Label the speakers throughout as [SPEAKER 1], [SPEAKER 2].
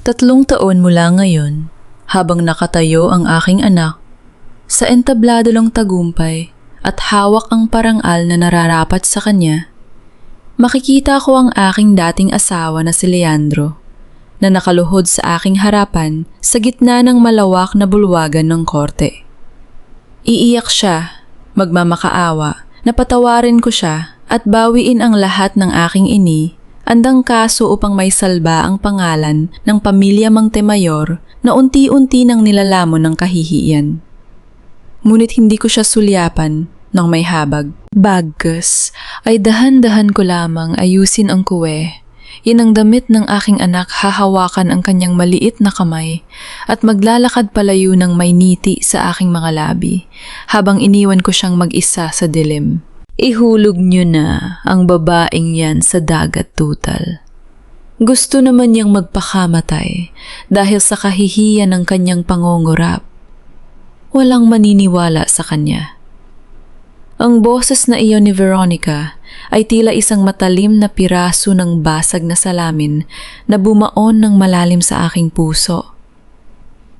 [SPEAKER 1] 3 taon mula ngayon, habang nakatayo ang aking anak sa entablado ng tagumpay at hawak ang parangal na nararapat sa kanya, makikita ko ang aking dating asawa na si Leandro na nakaluhod sa aking harapan sa gitna ng malawak na bulwagan ng korte. Iiyak siya, magmamakaawa, napatawarin ko siya at bawiin ang lahat ng aking ini, andang kaso upang may salba ang pangalan ng pamilya Montemayor na unti-unti nang nilalamon ng kahihiyan. Ngunit hindi ko siya sulyapan nang may habag. Bagkus ay dahan-dahan ko lamang ayusin ang kuwe. Yan ang damit ng aking anak, hahawakan ang kanyang maliit na kamay at maglalakad palayo ng may niti sa aking mga labi habang iniwan ko siyang mag-isa sa dilim. Ihulog niyo na ang babaeng yan sa dagat tutal. Gusto naman niyang magpakamatay dahil sa kahihiyan ng kanyang pangungurap. Walang maniniwala sa kanya. Ang boses na iyon ni Veronica ay tila isang matalim na piraso ng basag na salamin na bumaon ng malalim sa aking puso.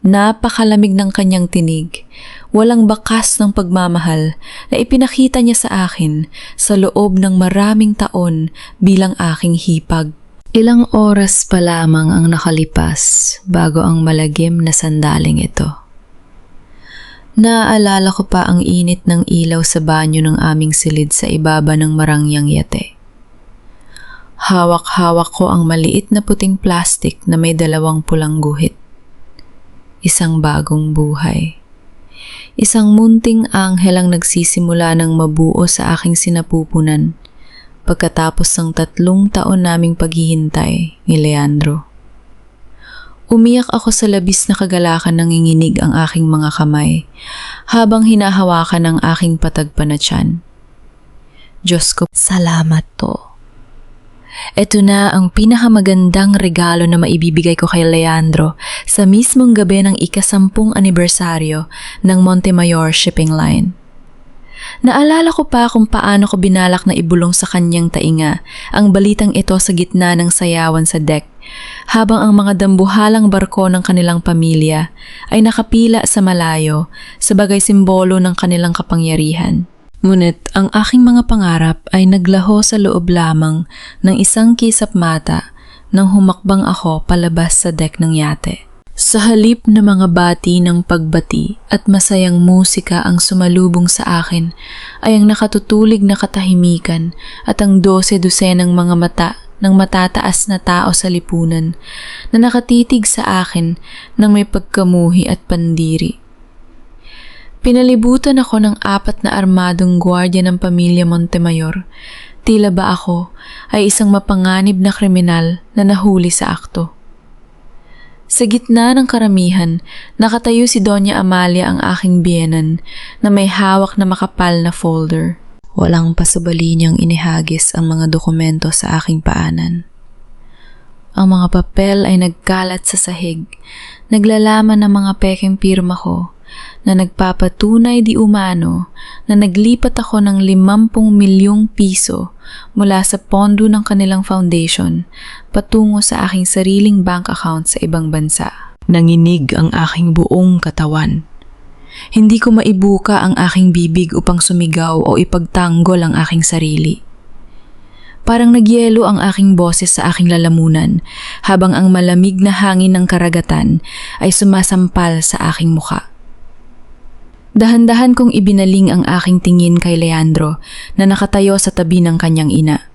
[SPEAKER 1] Napakalamig ng kanyang tinig, walang bakas ng pagmamahal na ipinakita niya sa akin sa loob ng maraming taon bilang aking hipag. Ilang oras pa lamang ang nakalipas bago ang malagim na sandaling ito. Naaalala ko pa ang init ng ilaw sa banyo ng aming silid sa ibaba ng marangyang yate. Hawak-hawak ko ang maliit na puting plastik na may 2 pulang guhit. Isang bagong buhay. Isang munting anghel ang nagsisimula ng mabuo sa aking sinapupunan pagkatapos ng 3 taon naming paghihintay ni Leandro. Umiyak ako sa labis na kagalakan, nanginginig ang aking mga kamay habang hinahawakan ang aking patagpa na tiyan. Diyos ko, salamat to. Ito na ang pinakamagandang regalo na maibibigay ko kay Leandro sa mismong gabi ng ika-10 anibersaryo ng Montemayor Shipping Line. Naalala ko pa kung paano ko binalak na ibulong sa kanyang tainga ang balitang ito sa gitna ng sayawan sa deck, habang ang mga dambuhalang barko ng kanilang pamilya ay nakapila sa malayo sa bagay simbolo ng kanilang kapangyarihan. Ngunit ang aking mga pangarap ay naglaho sa loob lamang ng isang kisap mata nang humakbang ako palabas sa deck ng yate. Sa halip na mga bati ng pagbati at masayang musika ang sumalubong sa akin ay ang nakatutulig na katahimikan at ang 12-dosenang mga mata ng matataas na tao sa lipunan na nakatitig sa akin ng may pagkamuhi at pandiri. Pinalibutan ako ng 4 na armadong gwardiya ng pamilya Montemayor. Tila ba ako ay isang mapanganib na kriminal na nahuli sa akto. Sa gitna ng karamihan, nakatayo si Doña Amalia, ang aking biyenan, na may hawak na makapal na folder. Walang pasabali niyang inihagis ang mga dokumento sa aking paanan. Ang mga papel ay nagkalat sa sahig, naglalaman ng mga pekeng pirma ko, na nagpapatunay di umano na naglipat ako ng 50 milyong piso mula sa pondo ng kanilang foundation patungo sa aking sariling bank account sa ibang bansa. Nanginig ang aking buong katawan. Hindi ko maibuka ang aking bibig upang sumigaw o ipagtanggol ang aking sarili. Parang nagyelo ang aking boses sa aking lalamunan habang ang malamig na hangin ng karagatan ay sumasampal sa aking mukha. Dahan-dahan kong ibinaling ang aking tingin kay Leandro na nakatayo sa tabi ng kanyang ina.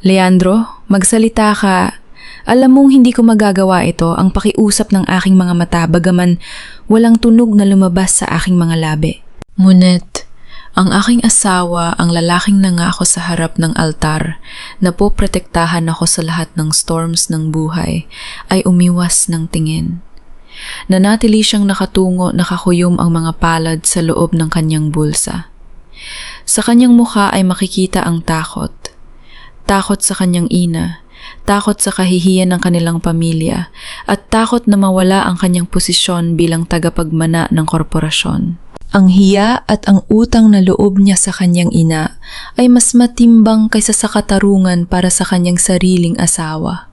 [SPEAKER 1] Leandro, magsalita ka. Alam mong hindi ko magagawa ito, ang pakiusap ng aking mga mata bagaman walang tunog na lumabas sa aking mga labi. Ngunit, ang aking asawa, ang lalaking nangako sa harap ng altar na poprotektahan ako sa lahat ng storms ng buhay, ay umiwas ng tingin. Nanatili siyang nakatungo, nakakuyom ang mga palad sa loob ng kanyang bulsa. Sa kanyang mukha ay makikita ang takot. Takot sa kanyang ina, takot sa kahihiyan ng kanilang pamilya, at takot na mawala ang kanyang posisyon bilang tagapagmana ng korporasyon. Ang hiya at ang utang na loob niya sa kanyang ina ay mas matimbang kaysa sa katarungan para sa kanyang sariling asawa.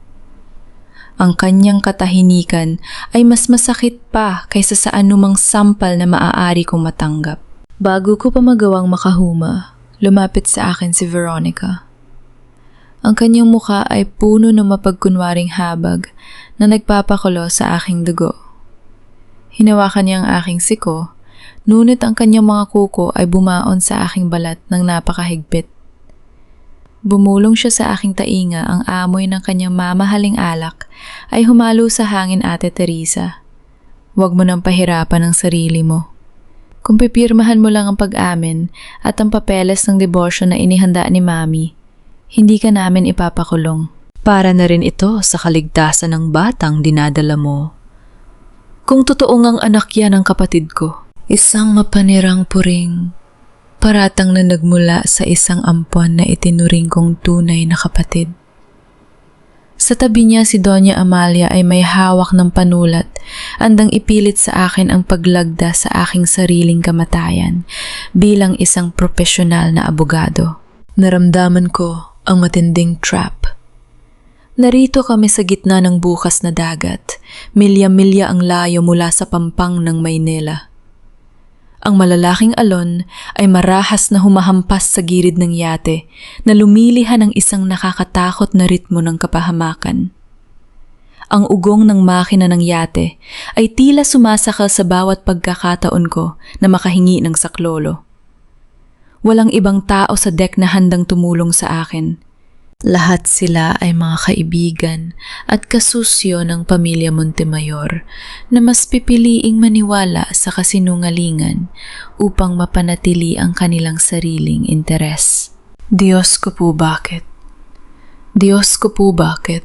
[SPEAKER 1] Ang kanyang katahimikan ay mas masakit pa kaysa sa anumang sampal na maaari kong matanggap. Bago ko pa magawang makahuma, lumapit sa akin si Veronica. Ang kanyang muka ay puno ng mapagkunwaring habag na nagpapakulo sa aking dugo. Hinawakan niya ang aking siko, ngunit ang kanyang mga kuko ay bumaon sa aking balat ng napakahigpit. Bumulong siya sa aking tainga, ang amoy ng kanyang mamahaling alak ay humalo sa hangin, Ate Teresa. Huwag mo nang pahirapan ang sarili mo. Kung pipirmahan mo lang ang pag-amin at ang papeles ng debosyo na inihanda ni Mami, hindi ka namin ipapakulong. Para na rin ito sa kaligtasan ng batang dinadala mo. Kung totoo ngang anak yan ng kapatid ko, isang mapanirang puring, paratang na nagmula sa isang ampuan na itinuring kong tunay na kapatid. Sa tabi niya si Doña Amalia ay may hawak ng panulat, andang ipilit sa akin ang paglagda sa aking sariling kamatayan bilang isang propesyonal na abogado. Naramdaman ko ang matinding trap. Narito kami sa gitna ng bukas na dagat, milya-milya ang layo mula sa pampang ng Maynila. Ang malalaking alon ay marahas na humahampas sa gilid ng yate na lumilihan ng isang nakakatakot na ritmo ng kapahamakan. Ang ugong ng makina ng yate ay tila sumasakal sa bawat pagkakataon ko na makahingi ng saklolo. Walang ibang tao sa deck na handang tumulong sa akin. Lahat sila ay mga kaibigan at kasusyo ng pamilya Montemayor na mas pipiliing maniwala sa kasinungalingan upang mapanatili ang kanilang sariling interes. Diyos ko po bakit? Diyos ko po bakit?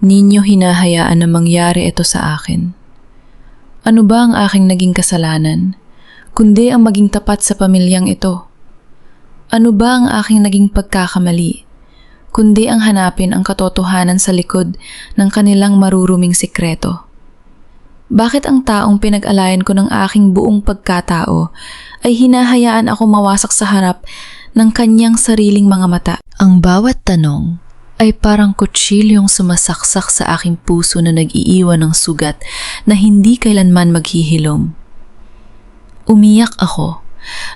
[SPEAKER 1] Ninyo hinahayaan na mangyari ito sa akin. Ano ba ang aking naging kasalanan, kundi ang maging tapat sa pamilyang ito? Ano ba ang aking naging pagkakamali, kundi ang hanapin ang katotohanan sa likod ng kanilang maruruming sikreto? Bakit ang taong pinag-alayan ko ng aking buong pagkatao ay hinahayaan ako mawasak sa harap ng kanyang sariling mga mata? Ang bawat tanong ay parang kutsilyong sumasaksak sa aking puso na nag-iiwan ng sugat na hindi kailanman maghihilom. Umiyak ako,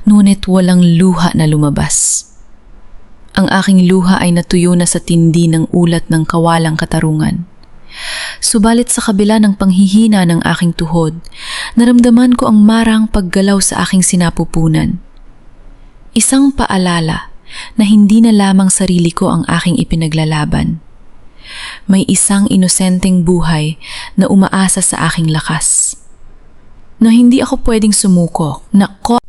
[SPEAKER 1] ngunit walang luha na lumabas. Ang aking luha ay natuyo na sa tindi ng ulat ng kawalang katarungan. Subalit sa kabila ng panghihina ng aking tuhod, naramdaman ko ang marang paggalaw sa aking sinapupunan. Isang paalala na hindi na lamang sarili ko ang aking ipinaglalaban. May isang inosenteng buhay na umaasa sa aking lakas. Na hindi ako pwedeng sumuko,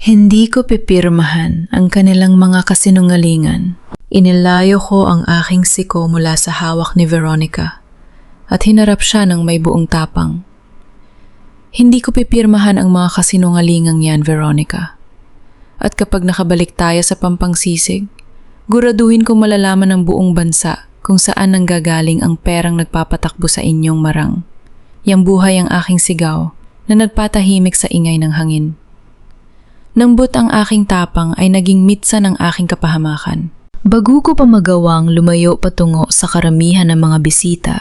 [SPEAKER 1] hindi ko pipirmahan ang kanilang mga kasinungalingan. Inilayo ko ang aking siko mula sa hawak ni Veronica at hinarap siya ng may buong tapang. Hindi ko pipirmahan ang mga kasinungalingang yan, Veronica. At kapag nakabalik tayo sa pampangsisig, guraduhin kong malalaman ng buong bansa kung saan nanggagaling ang perang nagpapatakbo sa inyong marang. Yang buhay ang aking sigaw na nagpatahimik sa ingay ng hangin. Nambot ang aking tapang ay naging mitsa ng aking kapahamakan. Bago ko pa magawang lumayo patungo sa karamihan ng mga bisita,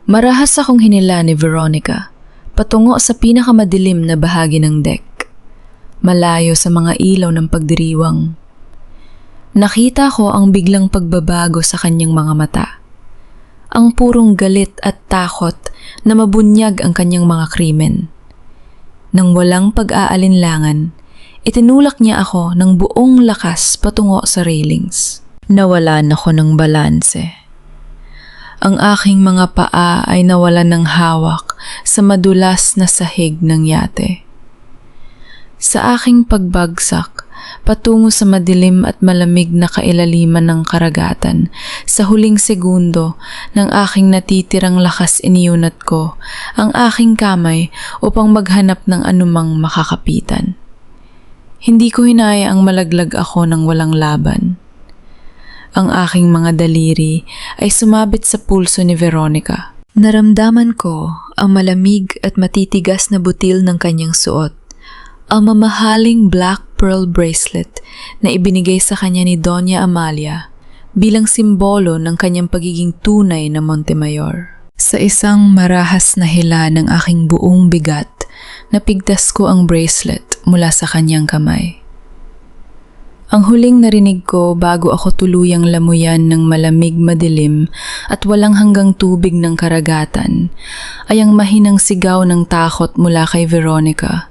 [SPEAKER 1] marahas akong hinila ni Veronica patungo sa pinakamadilim na bahagi ng deck, malayo sa mga ilaw ng pagdiriwang. Nakita ko ang biglang pagbabago sa kanyang mga mata, ang purong galit at takot na mabunyag ang kanyang mga krimen. Nang walang pag-aalinlangan, itinulak niya ako ng buong lakas patungo sa railings. Nawalan ako ng balanse. Ang aking mga paa ay nawalan ng hawak sa madulas na sahig ng yate. Sa aking pagbagsak, patungo sa madilim at malamig na kailaliman ng karagatan, sa huling segundo ng aking natitirang lakas iniunat ko ang aking kamay upang maghanap ng anumang makakapitan. Hindi ko hinaya ang malaglag ako ng walang laban. Ang aking mga daliri ay sumabit sa pulso ni Veronica. Naramdaman ko ang malamig at matitigas na butil ng kanyang suot, ang mamahaling black pearl bracelet na ibinigay sa kanya ni Doña Amalia bilang simbolo ng kanyang pagiging tunay na Montemayor. Sa isang marahas na hila ng aking buong bigat, napigtas ko ang bracelet mula sa kanyang kamay. Ang huling narinig ko bago ako tuluyang lamuyan ng malamig madilim at walang hanggang tubig ng karagatan ay ang mahinang sigaw ng takot mula kay Veronica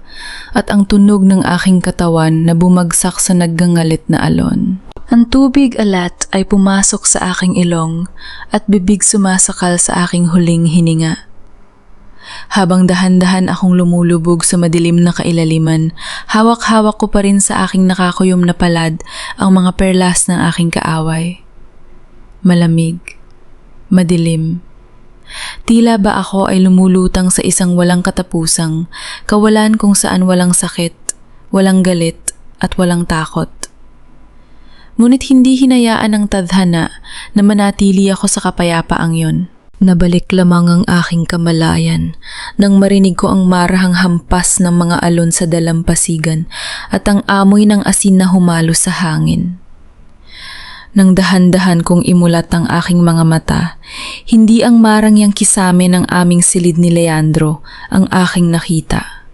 [SPEAKER 1] at ang tunog ng aking katawan na bumagsak sa naggangalit na alon. Ang tubig alat ay pumasok sa aking ilong at bibig sumasakal sa aking huling hininga. Habang dahan-dahan akong lumulubog sa madilim na kailaliman, hawak-hawak ko pa rin sa aking nakakuyom na palad ang mga perlas ng aking kaaway. Malamig, madilim. Tila ba ako ay lumulutang sa isang walang katapusang kawalan kung saan walang sakit, walang galit at walang takot. Ngunit hindi hinayaan ng tadhana na manatili ako sa kapayapaang yon. Nabalik lamang ang aking kamalayan nang marinig ko ang marahang hampas ng mga alon sa dalampasigan at ang amoy ng asin na humalo sa hangin. Nang dahan-dahan kong imulat ang aking mga mata, hindi ang marangyang kisame ng aming silid ni Leandro ang aking nakita.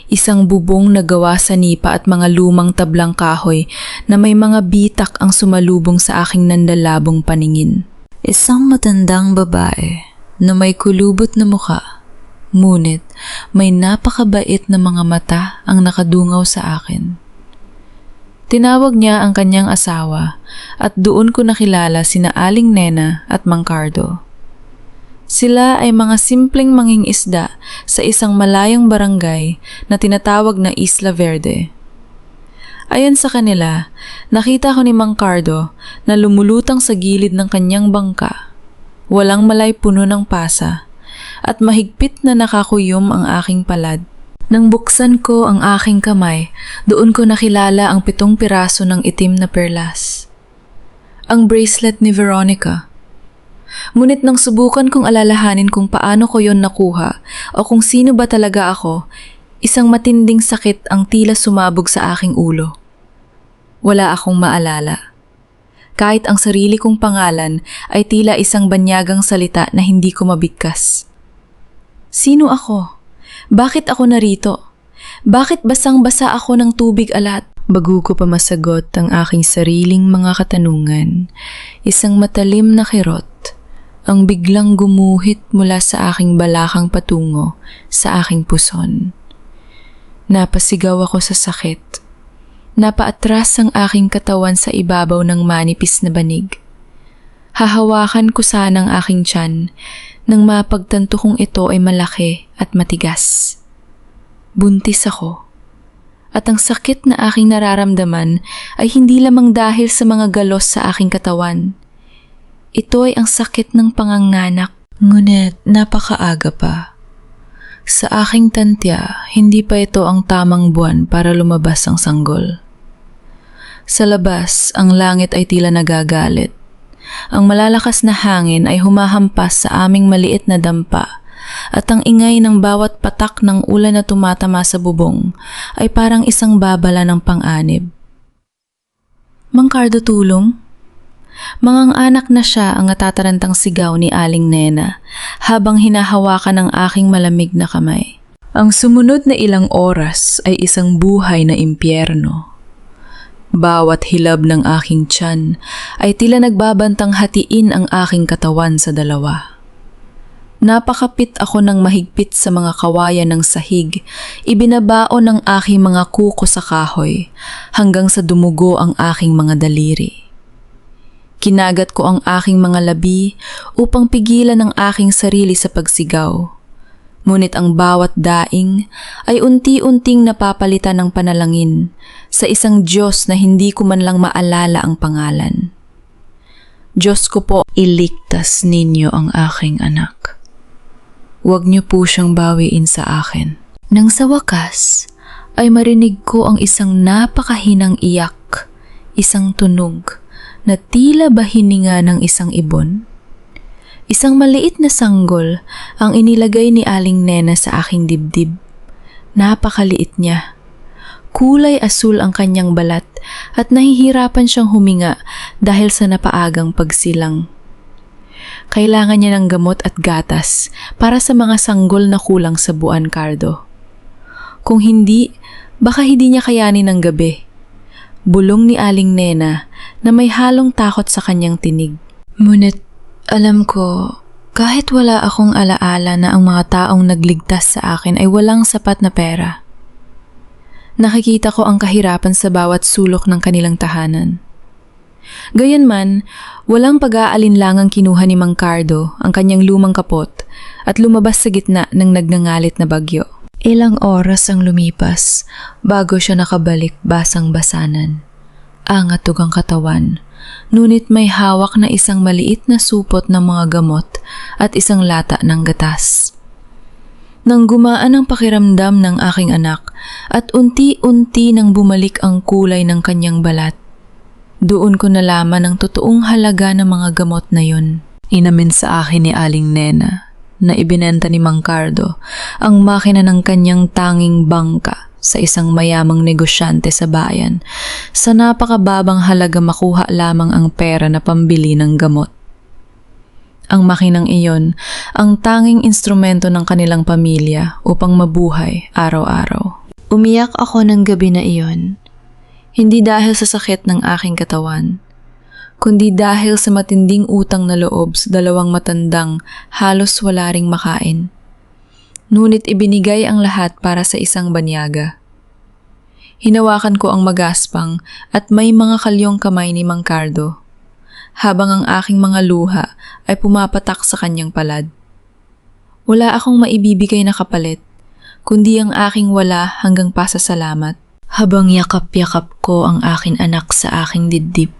[SPEAKER 1] Isang bubong na gawa sa nipa at mga lumang tablang kahoy na may mga bitak ang sumalubong sa aking nandalabong paningin. Isang matandang babae na may kulubot na muka, ngunit may napakabait na mga mata ang nakadungaw sa akin. Tinawag niya ang kanyang asawa at doon ko nakilala sina Aling Nena at Mang Cardo. Sila ay mga simpleng mangingisda sa isang malayong barangay na tinatawag na Isla Verde. Ayon sa kanila, nakita ko ni Mang Cardo na lumulutang sa gilid ng kanyang bangka. Walang malay puno ng pasa at mahigpit na nakakuyom ang aking palad. Nang buksan ko ang aking kamay, doon ko nakilala ang 7 piraso ng itim na perlas. Ang bracelet ni Veronica. Ngunit nang subukan kong alalahanin kung paano ko yon nakuha o kung sino ba talaga ako, isang matinding sakit ang tila sumabog sa aking ulo. Wala akong maalala. Kahit ang sarili kong pangalan ay tila isang banyagang salita na hindi ko mabigkas. Sino ako? Bakit ako narito? Bakit basang-basa ako ng tubig alat? Bago ko pa masagot ang aking sariling mga katanungan, isang matalim na kirot ang biglang gumuhit mula sa aking balakang patungo sa aking puson. Napasigaw ako sa sakit. Napaatras ang aking katawan sa ibabaw ng manipis na banig. Hahawakan ko sana ang aking tiyan nang mapagtanto kong ito ay malaki at matigas. Buntis ako. At ang sakit na aking nararamdaman ay hindi lamang dahil sa mga galos sa aking katawan. Ito ay ang sakit ng panganganak. Ngunit napakaaga pa. Sa aking tantya, hindi pa ito ang tamang buwan para lumabas ang sanggol. Sa labas, ang langit ay tila nagagalit. Ang malalakas na hangin ay humahampas sa aming maliit na dampa at ang ingay ng bawat patak ng ulan na tumatama sa bubong ay parang isang babala ng pang-anib. Mang Cardo, tulong? Mangang-anak na siya ang natatarantang sigaw ni Aling Nena habang hinahawakan ng aking malamig na kamay. Ang sumunod na ilang oras ay isang buhay na impyerno. Bawat hilab ng aking tiyan ay tila nagbabantang hatiin ang aking katawan sa dalawa. Napakapit ako ng mahigpit sa mga kawayan ng sahig, ibinabaon ng aking mga kuko sa kahoy hanggang sa dumugo ang aking mga daliri. Kinagat ko ang aking mga labi upang pigilan ang aking sarili sa pagsigaw. Ngunit ang bawat daing ay unti-unting napapalitan ng panalangin sa isang Diyos na hindi ko man lang maalala ang pangalan. Diyos ko po, iligtas ninyo ang aking anak. Huwag niyo po siyang bawiin sa akin. Nang sa wakas, ay marinig ko ang isang napakahinang iyak, isang tunog na tila ba hininga ng isang ibon. Isang maliit na sanggol ang inilagay ni Aling Nena sa aking dibdib. Napakaliit niya. Kulay asul ang kanyang balat at nahihirapan siyang huminga dahil sa napaagang pagsilang. Kailangan niya ng gamot at gatas para sa mga sanggol na kulang sa buwan, Cardo. Kung hindi, baka hindi niya kayanin ng gabi. Bulong ni Aling Nena na may halong takot sa kanyang tinig. Ngunit alam ko, kahit wala akong alaala na ang mga taong nagligtas sa akin ay walang sapat na pera. Nakikita ko ang kahirapan sa bawat sulok ng kanilang tahanan. Gayunman, walang pag-aalinlangang kinuha ni Mang Cardo ang kanyang lumang kapot at lumabas sa gitna ng nagngangalit na bagyo. Ilang oras ang lumipas bago siya nakabalik basang-basanan. Angatog ang katawan, ngunit may hawak na isang maliit na supot ng mga gamot at isang lata ng gatas. Nang gumaan ang pakiramdam ng aking anak at unti-unti nang bumalik ang kulay ng kanyang balat, doon ko nalaman ang totoong halaga ng mga gamot na yun. Inamin sa akin ni Aling Nena na ibinenta ni Mang Cardo ang makina ng kanyang tanging bangka sa isang mayamang negosyante sa bayan sa napakababang halaga makuha lamang ang pera na pambili ng gamot. Ang makinang iyon ang tanging instrumento ng kanilang pamilya upang mabuhay araw-araw. Umiyak ako ng gabi na iyon, hindi dahil sa sakit ng aking katawan, kundi dahil sa matinding utang na loob sa dalawang matandang halos wala ring makain. Ngunit ibinigay ang lahat para sa isang banyaga. Hinawakan ko ang magaspang at may mga kalyong kamay ni Mang Cardo, habang ang aking mga luha ay pumapatak sa kanyang palad. Wala akong maibibigay na kapalit, kundi ang aking wala hanggang pasasalamat. Habang yakap-yakap ko ang aking anak sa aking dibdib,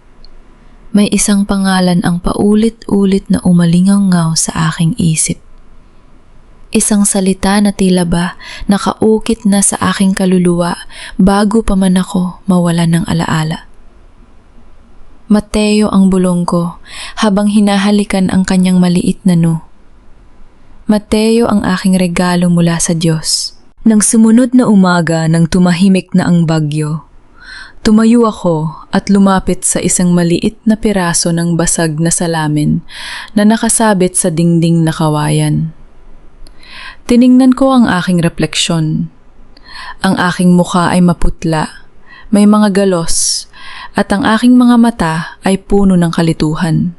[SPEAKER 1] may isang pangalan ang paulit-ulit na umalingaw sa aking isip. Isang salita na tila ba nakaukit na sa aking kaluluwa bago pa man ako mawalan ng alaala. Mateo ang bulong ko habang hinahalikan ang kanyang maliit na noo. Mateo ang aking regalo mula sa Diyos. Nang sumunod na umaga nang tumahimik na ang bagyo, tumayo ako at lumapit sa isang maliit na piraso ng basag na salamin na nakasabit sa dingding na kawayan. Tiningnan ko ang aking refleksyon. Ang aking mukha ay maputla, may mga galos, at ang aking mga mata ay puno ng kalituhan.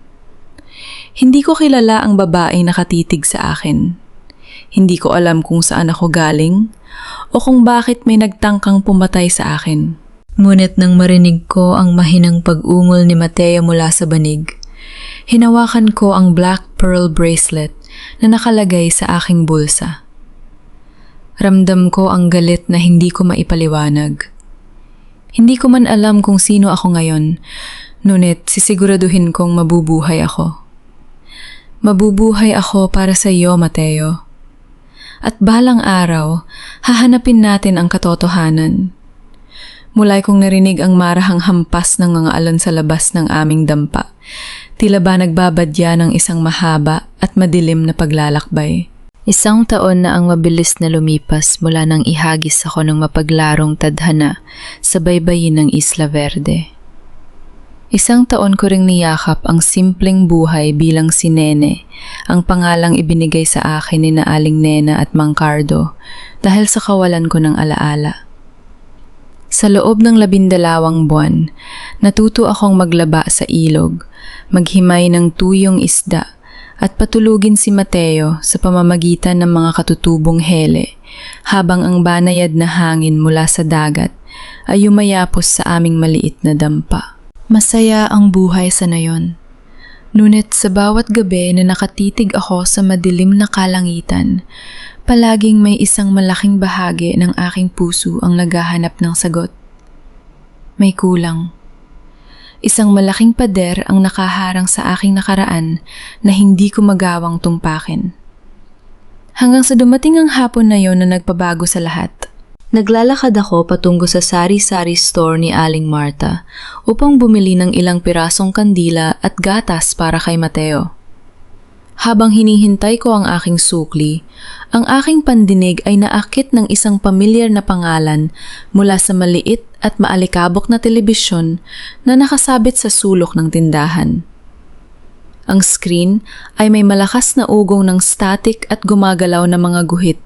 [SPEAKER 1] Hindi ko kilala ang babaeng nakatitig sa akin. Hindi ko alam kung saan ako galing o kung bakit may nagtangkang pumatay sa akin. Ngunit nang marinig ko ang mahinang pag-ungol ni Mateo mula sa banig, hinawakan ko ang black pearl bracelet na nakalagay sa aking bulsa. Ramdam ko ang galit na hindi ko maipaliwanag. Hindi ko man alam kung sino ako ngayon, ngunit sisiguraduhin kong mabubuhay ako. Mabubuhay ako para sa iyo, Mateo. At balang araw, hahanapin natin ang katotohanan. Mulay kong narinig ang marahang hampas ng mga alon sa labas ng aming dampa. Tila ba nagbabadya ng isang mahaba at madilim na paglalakbay. 1 taon na ang mabilis na lumipas mula nang ihagis ako ng mapaglarong tadhana sa baybayin ng Isla Verde. 1 taon ko ring niyakap ang simpleng buhay bilang si Nene, ang pangalang ibinigay sa akin ni na Aling Nena at Mang Cardo dahil sa kawalan ko ng alaala. Sa loob ng 12 buwan, natuto akong maglaba sa ilog, maghimay ng tuyong isda, at patulugin si Mateo sa pamamagitan ng mga katutubong hele habang ang banayad na hangin mula sa dagat ay yumayapos sa aming maliit na dampa. Masaya ang buhay sa nayon. Ngunit sa bawat gabi na nakatitig ako sa madilim na kalangitan, palaging may isang malaking bahagi ng aking puso ang naghahanap ng sagot. May kulang. Isang malaking pader ang nakaharang sa aking nakaraan na hindi ko magawang tumpakin. Hanggang sa dumating ang hapon na yon na nagpabago sa lahat. Naglalakad ako patungo sa sari-sari store ni Aling Marta upang bumili ng ilang pirasong kandila at gatas para kay Mateo. Habang hinihintay ko ang aking sukli, ang aking pandinig ay naakit ng isang pamilyar na pangalan mula sa maliit at maalikabok na telebisyon na nakasabit sa sulok ng tindahan. Ang screen ay may malakas na ugong ng static at gumagalaw na mga guhit.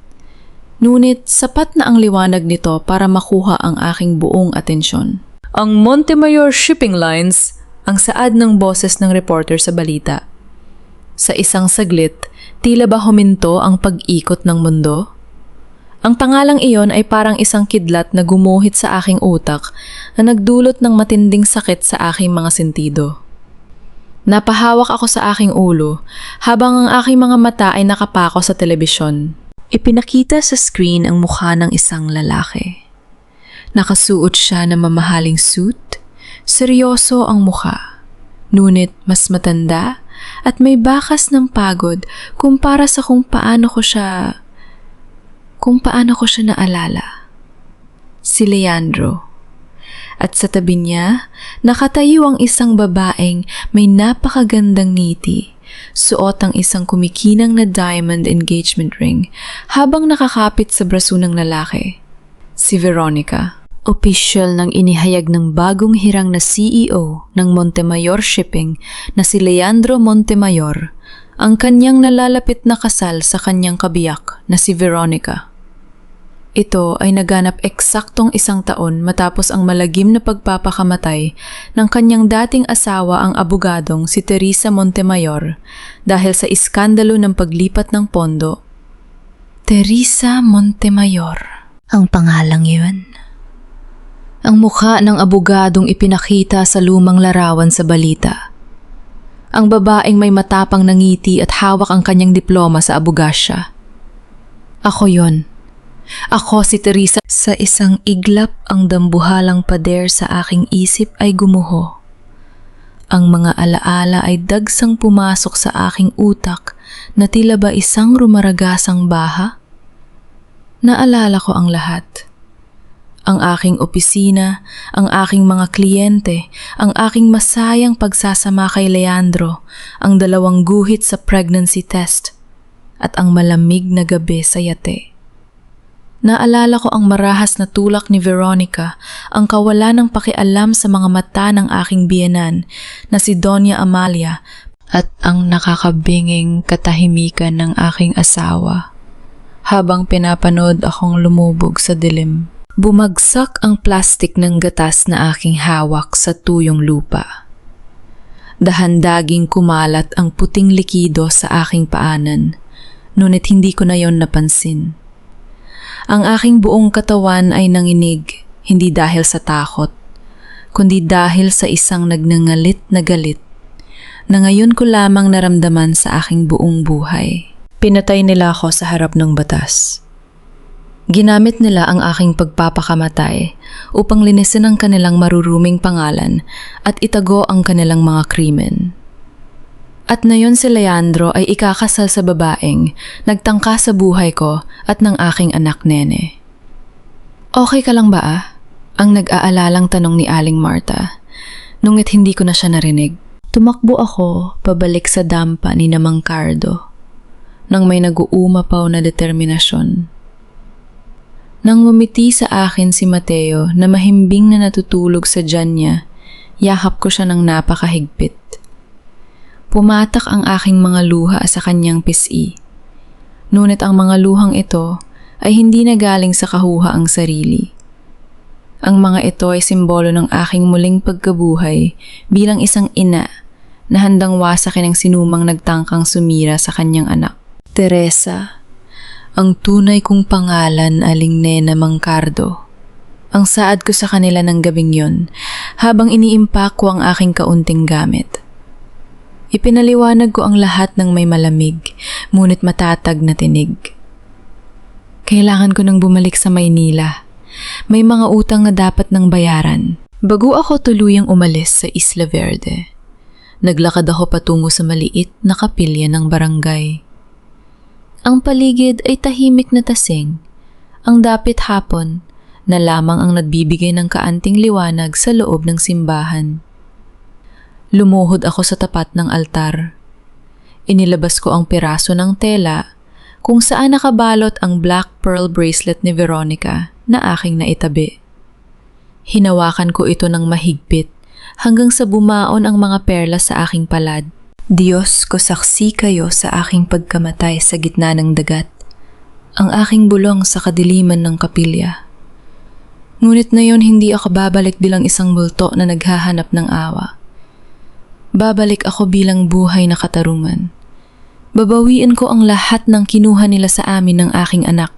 [SPEAKER 1] Ngunit sapat na ang liwanag nito para makuha ang aking buong atensyon. Ang Montemayor Shipping Lines, ang saad ng boses ng reporter sa balita. Sa isang saglit, tila ba huminto ang pag-ikot ng mundo? Ang pangalang iyon ay parang isang kidlat na gumuhit sa aking utak na nagdulot ng matinding sakit sa aking mga sentido. Napahawak ako sa aking ulo habang ang aking mga mata ay nakapako sa telebisyon. Ipinakita sa screen ang mukha ng isang lalaki. Nakasuot siya ng mamahaling suit, seryoso ang mukha, ngunit mas matanda at may bakas ng pagod kumpara sa kung paano ko siya naalala. Si Leandro. At sa tabi niya, nakatayo ang isang babaeng may napakagandang ngiti, suot ang isang kumikinang na diamond engagement ring habang nakakapit sa braso ng lalaki. Si Veronica. Opisyal ng inihayag ng bagong hirang na CEO ng Montemayor Shipping na si Leandro Montemayor, ang kanyang nalalapit na kasal sa kanyang kabiyak na si Veronica. Ito ay naganap eksaktong 1 taon matapos ang malagim na pagpapakamatay ng kanyang dating asawa ang abogadong si Teresa Montemayor dahil sa iskandalo ng paglipat ng pondo. Teresa Montemayor. Ang pangalang yun. Ang mukha ng abogadong ipinakita sa lumang larawan sa balita. Ang babaeng may matapang na ngiti at hawak ang kanyang diploma sa abogasya. Ako yon. Ako si Teresa. Sa isang iglap ang dambuhalang pader sa aking isip ay gumuho. Ang mga alaala ay dagsang pumasok sa aking utak na tila ba isang rumaragasang baha. Naalala ko ang lahat. Ang aking opisina, ang aking mga kliyente, ang aking masayang pagsasama kay Leandro, ang 2 guhit sa pregnancy test, at ang malamig na gabi sa yate. Naalala ko ang marahas na tulak ni Veronica, ang kawalan ng pakialam sa mga mata ng aking biyenan na si Doña Amalia at ang nakakabinging katahimikan ng aking asawa habang pinapanood akong lumubog sa dilim. Bumagsak ang plastik ng gatas na aking hawak sa tuyong lupa. Dahan-daging kumalat ang puting likido sa aking paanan, ngunit hindi ko na yon napansin. Ang aking buong katawan ay nanginig, hindi dahil sa takot, kundi dahil sa isang nagngangalit na galit na ngayon ko lamang naramdaman sa aking buong buhay. Pinatay nila ako sa harap ng batas. Ginamit nila ang aking pagpapakamatay upang linisin ang kanilang maruruming pangalan at itago ang kanilang mga krimen. At ngayon si Leandro ay ikakasal sa babaeng nagtangka sa buhay ko at ng aking anak nene. Okay ka lang ba ah? Ang nag-aalalang tanong ni Aling Marta, nungit hindi ko na siya narinig. Tumakbo ako pabalik sa dampa ni Namang Cardo nang may nag-uumapaw na determinasyon. Nang ngumiti sa akin si Mateo na mahimbing na natutulog sa tiyan niya, yakap ko siya ng napakahigpit. Pumatak ang aking mga luha sa kanyang pisngi. Ngunit ang mga luhang ito ay hindi na galing sa kahuha ang sarili. Ang mga ito ay simbolo ng aking muling pagkabuhay bilang isang ina na handang wasakin ang sinumang nagtangkang sumira sa kanyang anak. Teresa, ang tunay kong pangalan Aling Nena Mangcardo. Ang saad ko sa kanila ng gabing yon habang iniimpak ko ang aking kaunting gamit. Ipinaliwanag ko ang lahat ng may malamig, ngunit matatag na tinig. Kailangan ko nang bumalik sa Maynila. May mga utang na dapat nang bayaran. Bago ako tuluyang umalis sa Isla Verde, naglakad ako patungo sa maliit na kapilya ng barangay. Ang paligid ay tahimik na tasing. Ang dapit hapon na lamang ang nagbibigay ng kaanting liwanag sa loob ng simbahan. Lumuhod ako sa tapat ng altar. Inilabas ko ang piraso ng tela kung saan nakabalot ang black pearl bracelet ni Veronica na aking naitabi. Hinawakan ko ito ng mahigpit hanggang sa bumaon ang mga perlas sa aking palad. Diyos ko, saksi kayo sa aking pagkamatay sa gitna ng dagat, ang aking bulong sa kadiliman ng kapilya. Ngunit ngayon hindi ako babalik bilang isang multo na naghahanap ng awa. Babalik ako bilang buhay na katarungan. Babawiin ko ang lahat ng kinuha nila sa amin ng aking anak.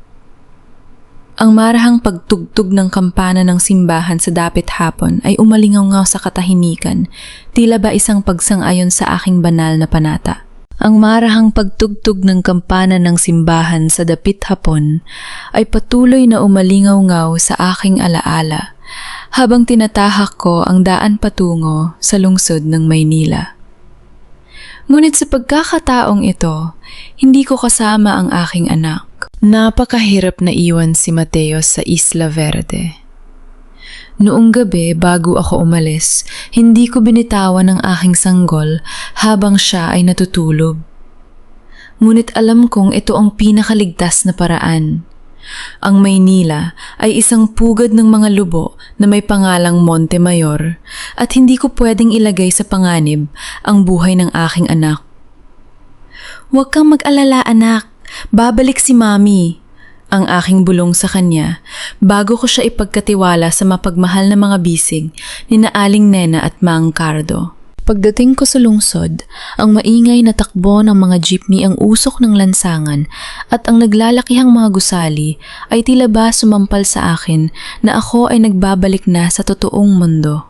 [SPEAKER 1] Ang marahang pagtugtog ng kampana ng simbahan sa dapit hapon ay umalingaw sa katahimikan, tila ba isang pagsang-ayon sa aking banal na panata. Ang marahang pagtugtog ng kampana ng simbahan sa dapit hapon ay patuloy na umalingaw sa aking alaala habang tinatahak ko ang daan patungo sa lungsod ng Maynila. Ngunit sa pagkakataong ito, hindi ko kasama ang aking anak. Napakahirap na iwan si Mateo sa Isla Verde. Noong gabi bago ako umalis, hindi ko binitawan ang aking sanggol habang siya ay natutulog. Ngunit alam kong ito ang pinakaligtas na paraan. Ang Maynila ay isang pugad ng mga lubo na may pangalang Monte Mayor at hindi ko pwedeng ilagay sa panganib ang buhay ng aking anak. "Huwag kang mag-alala, anak. Babalik si Mami," ang aking bulong sa kanya bago ko siya ipagkatiwala sa mapagmahal na mga bisig ni Aling Nena at Mang Cardo. Pagdating ko sa lungsod, ang maingay na takbo ng mga jeepney ang usok ng lansangan at ang naglalakihang mga gusali ay tila ba sumampal sa akin na ako ay nagbabalik na sa totoong mundo.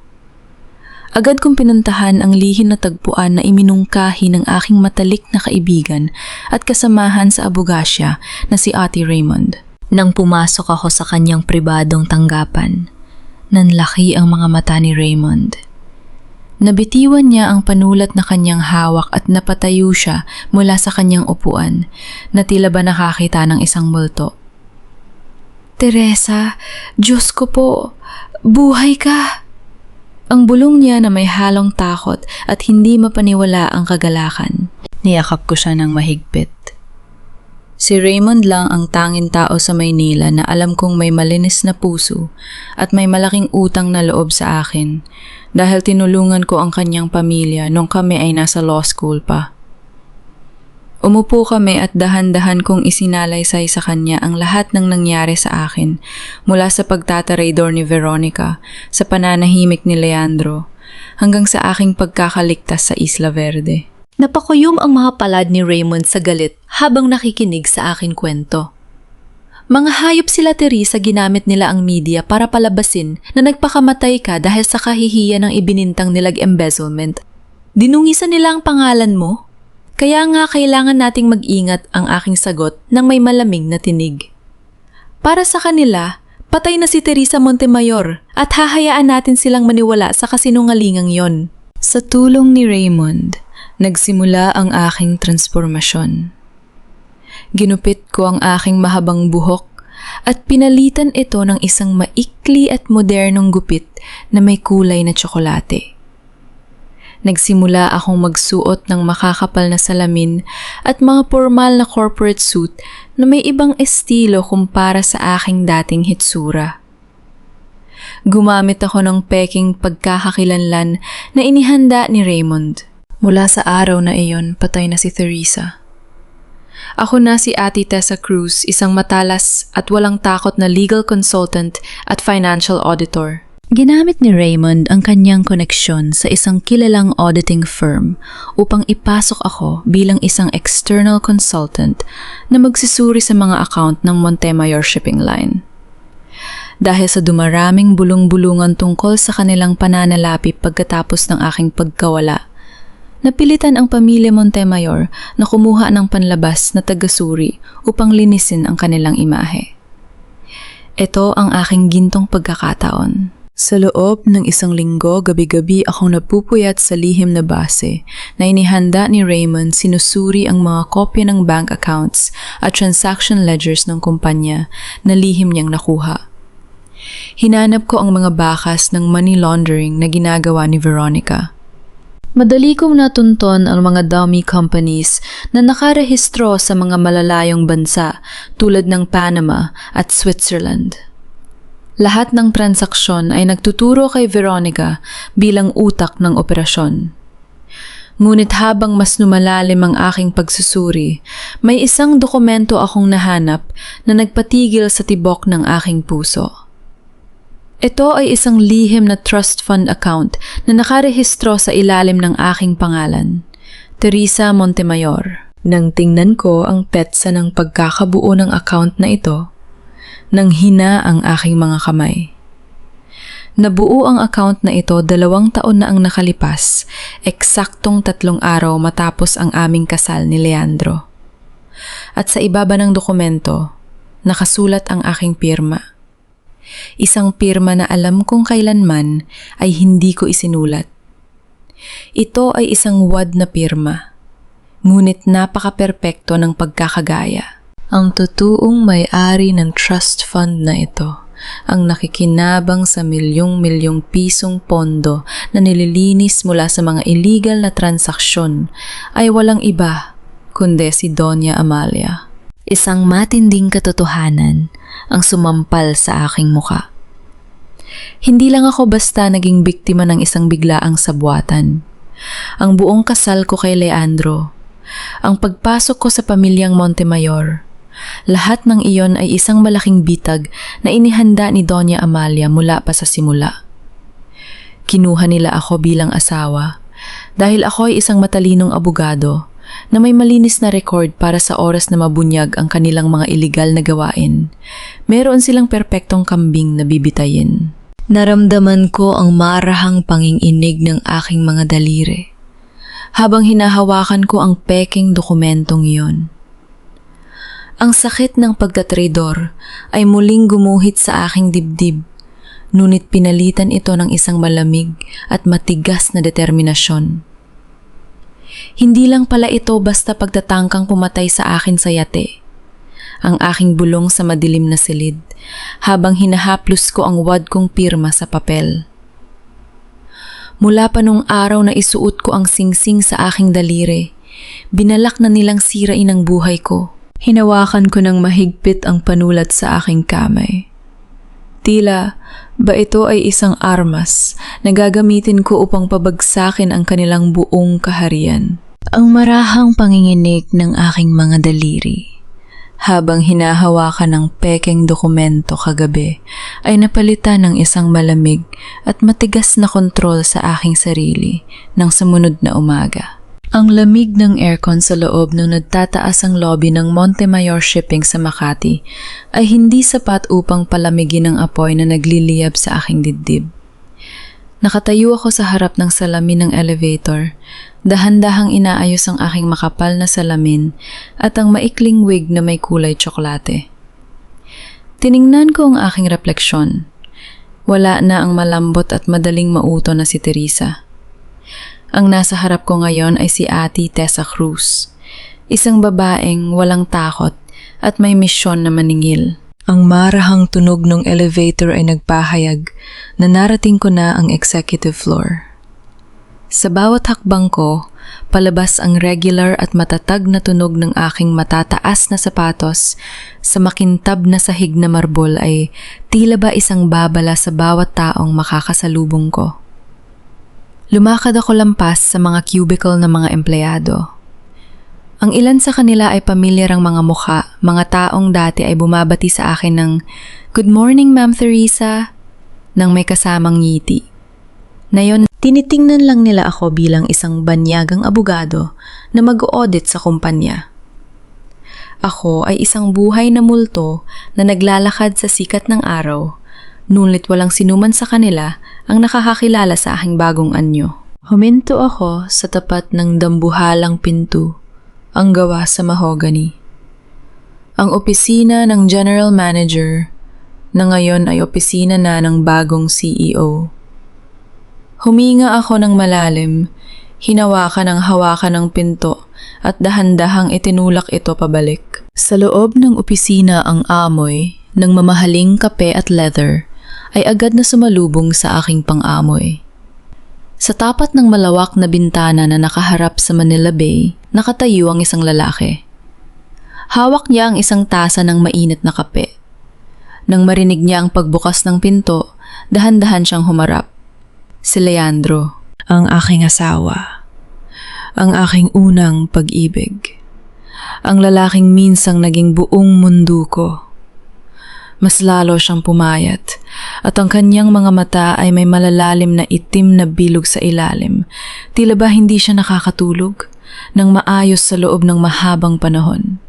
[SPEAKER 1] Agad kong pinuntahan ang lihim na tagpuan na iminungkahi ng aking matalik na kaibigan at kasamahan sa abogasya na si Ate Raymond. Nang pumasok ako sa kanyang pribadong tanggapan, nanlaki ang mga mata ni Raymond. Nabitiwan niya ang panulat na kanyang hawak at napatayo siya mula sa kanyang upuan na tila ba nakakita ng isang multo. "Teresa, Diyos ko po, buhay ka!" Ang bulong niya na may halong takot at hindi mapaniwala ang kagalakan. Niyakap ko siya ng mahigpit. Si Raymond lang ang tanging tao sa Maynila na alam kong may malinis na puso at may malaking utang na loob sa akin dahil tinulungan ko ang kanyang pamilya nung kami ay nasa law school pa. Umupo kami at dahan-dahan kong isinalaysay sa kanya ang lahat ng nangyari sa akin mula sa pagtatarador ni Veronica, sa pananahimik ni Leandro, hanggang sa aking pagkakaligtas sa Isla Verde. Napakuyom ang mga palad ni Raymond sa galit habang nakikinig sa aking kwento. Mga hayop sila, Teresa, ginamit nila ang media para palabasin na nagpakamatay ka dahil sa kahihiyan ng ibinintang nilag embezzlement. Dinungisan nila ang pangalan mo? Kaya nga kailangan nating mag-ingat, ang aking sagot nang may malamig na tinig. Para sa kanila, patay na si Teresa Montemayor at hahayaan natin silang maniwala sa kasinungalingang yon. Sa tulong ni Raymond, nagsimula ang aking transformasyon. Ginupit ko ang aking mahabang buhok at pinalitan ito ng isang maikli at modernong gupit na may kulay na tsokolate. Nagsimula akong magsuot ng makakapal na salamin at mga formal na corporate suit na may ibang estilo kumpara sa aking dating hitsura. Gumamit ako ng peking pagkakakilanlan na inihanda ni Raymond. Mula sa araw na iyon, patay na si Teresa. Ako na si Ate Tessa Cruz, isang matalas at walang takot na legal consultant at financial auditor. Ginamit ni Raymond ang kanyang koneksyon sa isang kilalang auditing firm upang ipasok ako bilang isang external consultant na magsusuri sa mga account ng Montemayor Shipping Line. Dahil sa dumaraming bulong-bulungan tungkol sa kanilang pananalapi pagkatapos ng aking pagkawala, napilitan ang pamilya Montemayor na kumuha ng panlabas na tagasuri upang linisin ang kanilang imahe. Ito ang aking gintong pagkakataon. Sa loob ng isang linggo, gabi-gabi akong napupuyat sa lihim na base na inihanda ni Raymond. Sinusuri ang mga kopya ng bank accounts at transaction ledgers ng kumpanya na lihim niyang nakuha. Hinanap ko ang mga bakas ng money laundering na ginagawa ni Veronica. Madali kong natunton ang mga dummy companies na nakarehistro sa mga malalayong bansa tulad ng Panama at Switzerland. Lahat ng transaksyon ay nagtuturo kay Veronica bilang utak ng operasyon. Ngunit habang mas lumalalim ang aking pagsusuri, may isang dokumento akong nahanap na nagpatigil sa tibok ng aking puso. Ito ay isang lihim na trust fund account na nakarehistro sa ilalim ng aking pangalan, Teresa Montemayor. Nang tingnan ko ang petsa ng pagkakabuo ng account na ito, nang hina ang aking mga kamay. Nabuo ang account na ito 2 taon na ang nakalipas, eksaktong 3 araw matapos ang aming kasal ni Leandro. At sa ibaba ng dokumento, nakasulat ang aking pirma. Isang pirma na alam kong kailanman ay hindi ko isinulat. Ito ay isang wad na pirma, ngunit napaka-perpekto ng pagkakagaya. Ang totoong may-ari ng trust fund na ito ang nakikinabang sa milyong-milyong pisong pondo na nililinis mula sa mga illegal na transaksyon ay walang iba kundi si Doña Amalia. Isang matinding katotohanan ang sumampal sa aking muka. Hindi lang ako basta naging biktima ng isang biglaang sabwatan. Ang buong kasal ko kay Leandro, ang pagpasok ko sa pamilyang Montemayor, lahat ng iyon ay isang malaking bitag na inihanda ni Doña Amalia mula pa sa simula. Kinuha nila ako bilang asawa dahil ako ay isang matalinong abogado na may malinis na record para sa oras na mabunyag ang kanilang mga iligal na gawain. Meron silang perpektong kambing na bibitayin. Naramdaman ko ang marahang panginginig ng aking mga daliri habang hinahawakan ko ang peking dokumentong iyon. Ang sakit ng pagkatraidor ay muling gumuhit sa aking dibdib, ngunit pinalitan ito ng isang malamig at matigas na determinasyon. Hindi lang pala ito basta pagtatangkang pumatay sa akin sa yate. Ang aking bulong sa madilim na silid habang hinahaplos ko ang wad kong pirma sa papel. Mula pa nung araw na isuot ko ang singsing sa aking daliri, binalak na nilang sirain ang buhay ko. Hinawakan ko ng mahigpit ang panulat sa aking kamay. Tila ba ito ay isang armas na gagamitin ko upang pabagsakin ang kanilang buong kaharian. Ang marahang panginginig ng aking mga daliri habang hinahawakan ng pekeng dokumento kagabi ay napalitan ng isang malamig at matigas na kontrol sa aking sarili ng sumunod na umaga. Ang lamig ng aircon sa loob nung nagtataas ang lobby ng Montemayor Shipping sa Makati ay hindi sapat upang palamigin ang apoy na nagliliyab sa aking dibdib. Nakatayo ako sa harap ng salamin ng elevator, dahan-dahang inaayos ang aking makapal na salamin at ang maikling wig na may kulay tsokolate. Tiningnan ko ang aking refleksyon. Wala na ang malambot at madaling mauto na si Teresa. Ang nasa harap ko ngayon ay si Ate Tessa Cruz, isang babaeng walang takot at may misyon na maningil. Ang marahang tunog ng elevator ay nagpahayag na narating ko na ang executive floor. Sa bawat hakbang ko, palabas ang regular at matatag na tunog ng aking matataas na sapatos sa makintab na sahig na marbol ay tila ba isang babala sa bawat taong makakasalubong ko. Lumakad ako lampas sa mga cubicle ng mga empleyado. Ang ilan sa kanila ay pamilyar ang mga mukha, mga taong dati ay bumabati sa akin ng "Good morning, Ma'am Teresa," nang may kasamang ngiti. Ngayon, tinitingnan lang nila ako bilang isang banyagang abogado na mag-audit sa kumpanya. Ako ay isang buhay na multo na naglalakad sa sikat ng araw, ngunit walang sinuman sa kanila ang nakakakilala sa aking bagong anyo. Huminto ako sa tapat ng dambuhalang pinto, ang gawa sa mahogany. Ang opisina ng General Manager na ngayon ay opisina na ng bagong CEO. Huminga ako ng malalim, hinawakan ang hawakan ng pinto at dahan-dahang itinulak ito pabalik. Sa loob ng opisina ang amoy ng mamahaling kape at leather ay agad na sumalubong sa aking pang-amoy. Sa tapat ng malawak na bintana na nakaharap sa Manila Bay, nakatayo ang isang lalaki. Hawak niya ang isang tasa ng mainit na kape. Nang marinig niya ang pagbukas ng pinto, dahan-dahan siyang humarap. Si Leandro, ang aking asawa. Ang aking unang pag-ibig. Ang lalaking minsang naging buong mundo ko. Mas lalo siyang pumayat at ang kanyang mga mata ay may malalalim na itim na bilog sa ilalim. Tila ba hindi siya nakakatulog nang maayos sa loob ng mahabang panahon.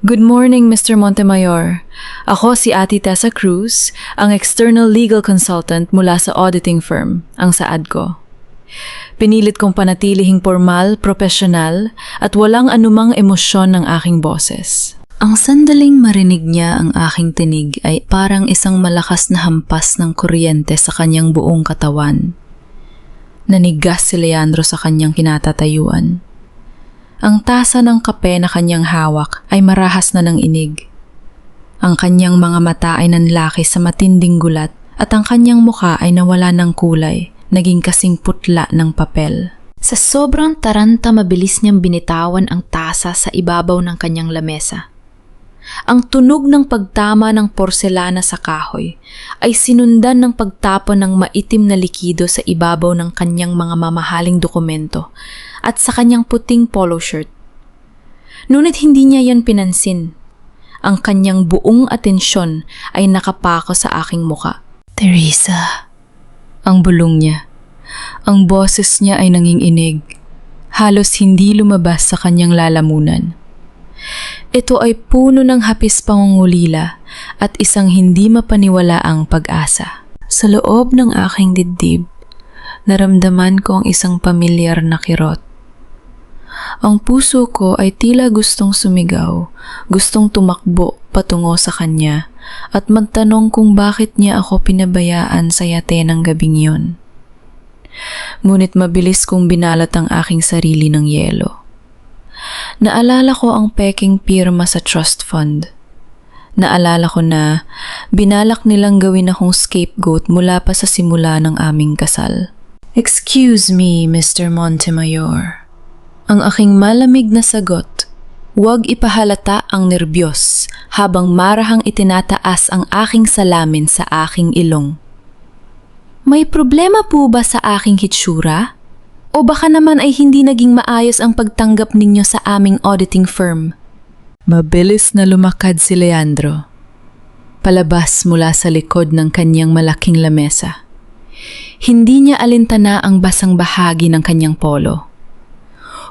[SPEAKER 1] Good morning, Mr. Montemayor. Ako si Ate Tessa Cruz, ang external legal consultant mula sa auditing firm, ang Saad ko. Pinilit kong panatilihing formal, profesional at walang anumang emosyon ng aking boses. Ang sandaling marinig niya ang aking tinig ay parang isang malakas na hampas ng kuryente sa kanyang buong katawan. Nanigas si Leandro sa kanyang kinatatayuan. Ang tasa ng kape na kanyang hawak ay marahas na ng inig. Ang kanyang mga mata ay nanlaki sa matinding gulat at ang kanyang muka ay nawala ng kulay, naging kasing putla ng papel. Sa sobrang taranta mabilis niyang binitawan ang tasa sa ibabaw ng kanyang lamesa. Ang tunog ng pagtama ng porselana sa kahoy ay sinundan ng pagtapon ng maitim na likido sa ibabaw ng kanyang mga mamahaling dokumento at sa kanyang puting polo shirt. Ngunit hindi niya yan pinansin. Ang kanyang buong atensyon ay nakapako sa aking muka. Teresa, ang bulong niya. Ang boses niya ay nanginginig. Halos hindi lumabas sa kanyang lalamunan. Ito ay puno ng hapis pangungulila at isang hindi mapaniwalaang pag-asa. Sa loob ng aking dibdib, naramdaman ko ang isang pamilyar na kirot. Ang puso ko ay tila gustong sumigaw, gustong tumakbo patungo sa kanya at magtanong kung bakit niya ako pinabayaan sa yate ng gabing yun. Ngunit mabilis kong binalot ang aking sarili ng yelo. Naalala ko ang peking pirma sa trust fund. Naalala ko na binalak nilang gawin akong scapegoat mula pa sa simula ng aming kasal. Excuse me, Mr. Montemayor. Ang aking malamig na sagot, huwag ipahalata ang nerbiyos habang marahang itinataas ang aking salamin sa aking ilong. May problema po ba sa aking hitsura? O baka naman ay hindi naging maayos ang pagtanggap ninyo sa aming auditing firm? Mabilis na lumakad si Leandro. Palabas mula sa likod ng kanyang malaking lamesa. Hindi niya alintana ang basang bahagi ng kanyang polo.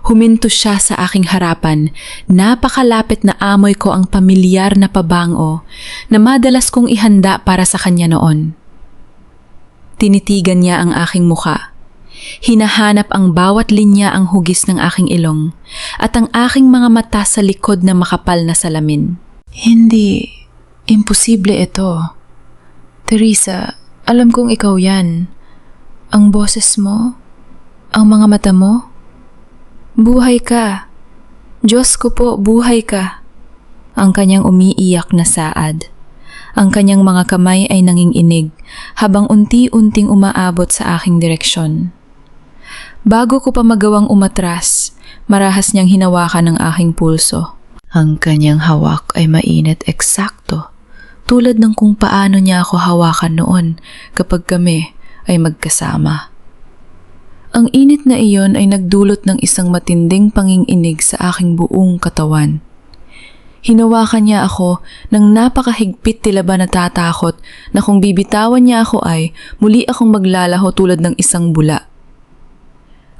[SPEAKER 1] Huminto siya sa aking harapan, napakalapit na amoy ko ang pamilyar na pabango na madalas kong ihanda para sa kanya noon. Tinitigan niya ang aking muka. Hinahanap ang bawat linya ang hugis ng aking ilong at ang aking mga mata sa likod na makapal na salamin. Hindi, imposible ito. Teresa, alam kong ikaw yan. Ang boses mo, ang mga mata mo. Buhay ka. Diyos ko po, buhay ka. Ang kanyang umiiyak na Saad. Ang kanyang mga kamay ay nanginginig habang unti-unting umaabot sa aking direksyon. Bago ko pa magawang umatras, marahas niyang hinawakan ang aking pulso. Ang kanyang hawak ay mainit eksakto, tulad ng kung paano niya ako hawakan noon kapag kami ay magkasama. Ang init na iyon ay nagdulot ng isang matinding panginginig sa aking buong katawan. Hinawakan niya ako ng napakahigpit, tila ba natatakot na kung bibitawan niya ako ay muli akong maglalaho tulad ng isang bula.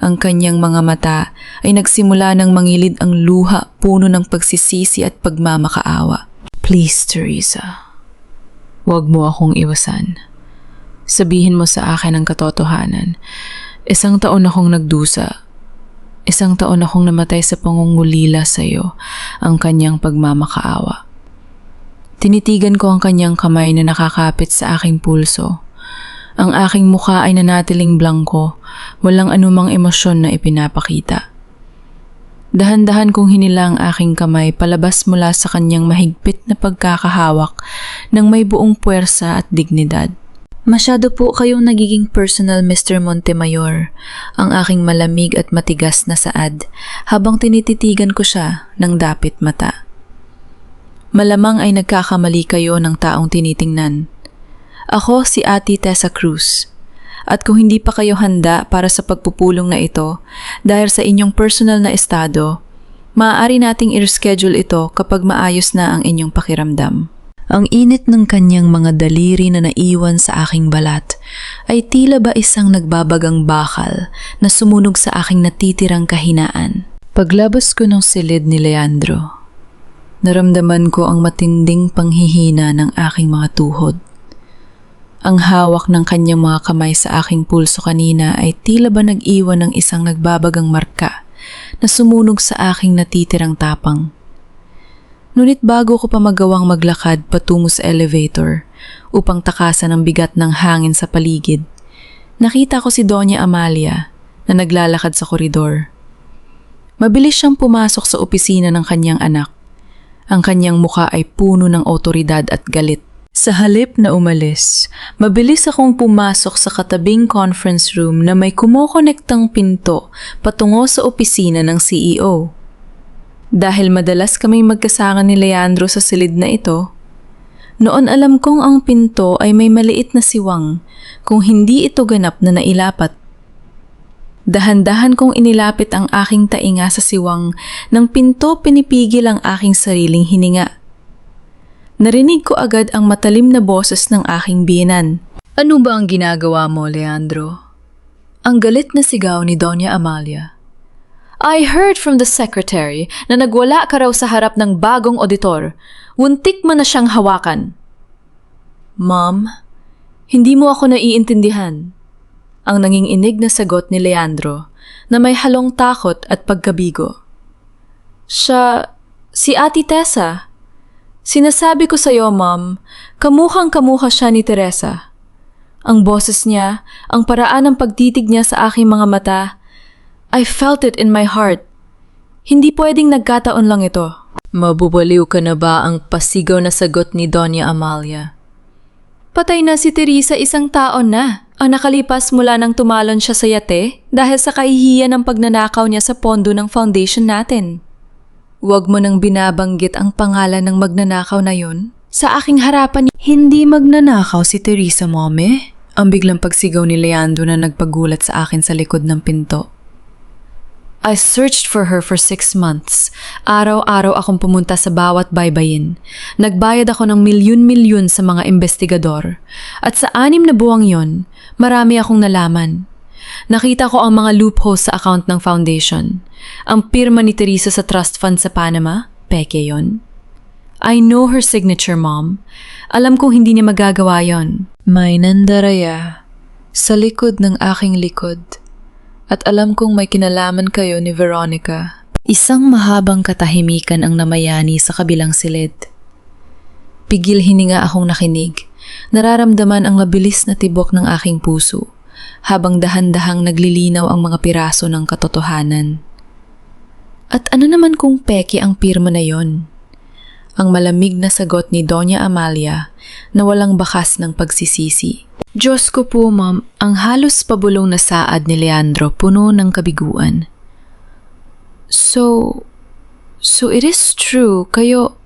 [SPEAKER 1] Ang kanyang mga mata ay nagsimula ng mangilid ang luha, puno ng pagsisisi at pagmamakaawa. Please, Teresa. Huwag mo akong iwasan. Sabihin mo sa akin ang katotohanan. 1 taon akong nagdusa. 1 taon akong namatay sa pangungulila sa iyo, ang kanyang pagmamakaawa. Tinitigan ko ang kanyang kamay na nakakapit sa aking pulso. Ang aking mukha ay nanatiling blangko, walang anumang emosyon na ipinapakita. Dahan-dahan kong hinila ang aking kamay palabas mula sa kanyang mahigpit na pagkakahawak ng may buong puwersa at dignidad. Masyado po kayong nagiging personal, Mr. Montemayor, ang aking malamig at matigas na Saad habang tinititigan ko siya ng dapit mata. Malamang ay nagkakamali kayo ng taong tinitingnan. Ako si Ate Tessa Cruz, At kung hindi pa kayo handa para sa pagpupulong na ito dahil sa inyong personal na estado, maaari nating i-reschedule ito kapag maayos na ang inyong pakiramdam. Ang init ng kanyang mga daliri na naiwan sa aking balat ay tila ba isang nagbabagang bakal na sumunog sa aking natitirang kahinaan. Paglabas ko ng silid ni Leandro, naramdaman ko ang matinding panghihina ng aking mga tuhod. Ang hawak ng kanyang mga kamay sa aking pulso kanina ay tila ba nag-iwan ng isang nagbabagang marka na sumunog sa aking natitirang tapang. Ngunit bago ko pa magawang maglakad patungo sa elevator upang takasan ang bigat ng hangin sa paligid, nakita ko si Doña Amalia na naglalakad sa koridor. Mabilis siyang pumasok sa opisina ng kanyang anak. Ang kanyang muka ay puno ng otoridad at galit. Sa halip na umalis, mabilis akong pumasok sa katabing conference room na may kumokonektang pinto patungo sa opisina ng CEO. Dahil madalas kaming magkasama ni Leandro sa silid na ito, noon alam kong ang pinto ay may maliit na siwang kung hindi ito ganap na nailapat. Dahan-dahan kong inilapit ang aking tainga sa siwang nang pinto pinipigil ang aking sariling hininga. Narinig ko agad ang matalim na boses ng aking biyenan. Ano ba ang ginagawa mo, Leandro? Ang galit na sigaw ni Doña Amalia. I heard from the secretary na nagwala ka raw sa harap ng bagong auditor. Wuntik mo na siyang hawakan. Ma'am, hindi mo ako naiintindihan. Ang nanginginig na sagot ni Leandro na may halong takot at pagkabigo. Si Ate Tessa. Sinasabi ko sa'yo, Ma'am, kamukhang-kamuha siya ni Teresa. Ang boses niya, ang paraan ng pagtitig niya sa aking mga mata, I felt it in my heart. Hindi pwedeng nagkataon lang ito. Mabubaliw ka na ba ang pasigaw na sagot ni Doña Amalia? Patay na si Teresa isang taon na. Ang nakalipas mula nang tumalon siya sa yate dahil sa kahihiyan ng pagnanakaw niya sa pondo ng foundation natin. Huwag mo nang binabanggit ang pangalan ng magnanakaw na yon. Sa aking harapan, hindi magnanakaw si Teresa, Mommy. Ang biglang pagsigaw ni Leandro na nagpagulat sa akin sa likod ng pinto. I searched for her for 6 months. Araw-araw akong pumunta sa bawat baybayin. Nagbayad ako ng milyon-milyon sa mga investigador. At sa 6 na buwang yon, marami akong nalaman. Nakita ko ang mga loopholes sa account ng foundation. Ang pirma ni Teresa sa trust fund sa Panama, peke yon. I know her signature, Mom. Alam kong hindi niya magagawa yon. May nandaraya sa likod ng aking likod. At alam kong may kinalaman kayo ni Veronica. Isang mahabang katahimikan ang namayani sa kabilang silid. Pigil hininga akong nakinig. Nararamdaman ang mabilis na tibok ng aking puso habang dahan-dahang naglilinaw ang mga piraso ng katotohanan. At ano naman kung peke ang pirma na yon? Ang malamig na sagot ni Doña Amalia na walang bakas ng pagsisisi. Diyos ko po, Ma'am, ang halos pabulong na saad ni Leandro puno ng kabiguan. So it is true, kayo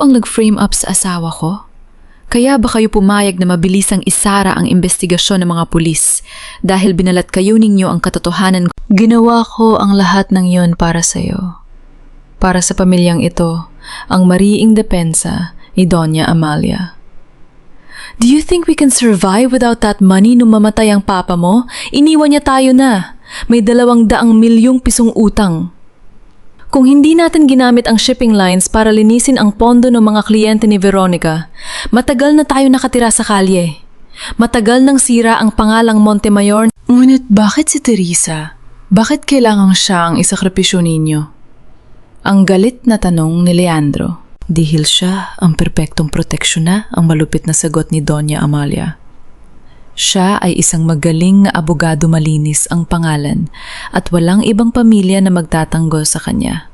[SPEAKER 1] ang nag-frame up sa asawa ko? Kaya ba kayo pumayag na mabilisang isara ang investigasyon ng mga pulis dahil binalat kayo ninyo ang katotohanan? Ginawa ko ang lahat ng yon para sa'yo. Para sa pamilyang ito, ang mariing depensa ni Doña Amalia. Do you think we can survive without that money nung mamatay ang papa mo? Iniwan niya tayo na. May 200 milyong pisong utang. Kung hindi natin ginamit ang shipping lines para linisin ang pondo ng mga kliyente ni Veronica, matagal na tayo nakatira sa kalye. Matagal nang sira ang pangalang Montemayor. Ngunit bakit si Teresa? Bakit kailangang siya ang isakripisyo ninyo? Ang galit na tanong ni Leandro. Dihil siya ang perpektong proteksyon na ang malupit na sagot ni Doña Amalia. Siya ay isang magaling na abogado, malinis ang pangalan at walang ibang pamilya na magtatanggol sa kanya.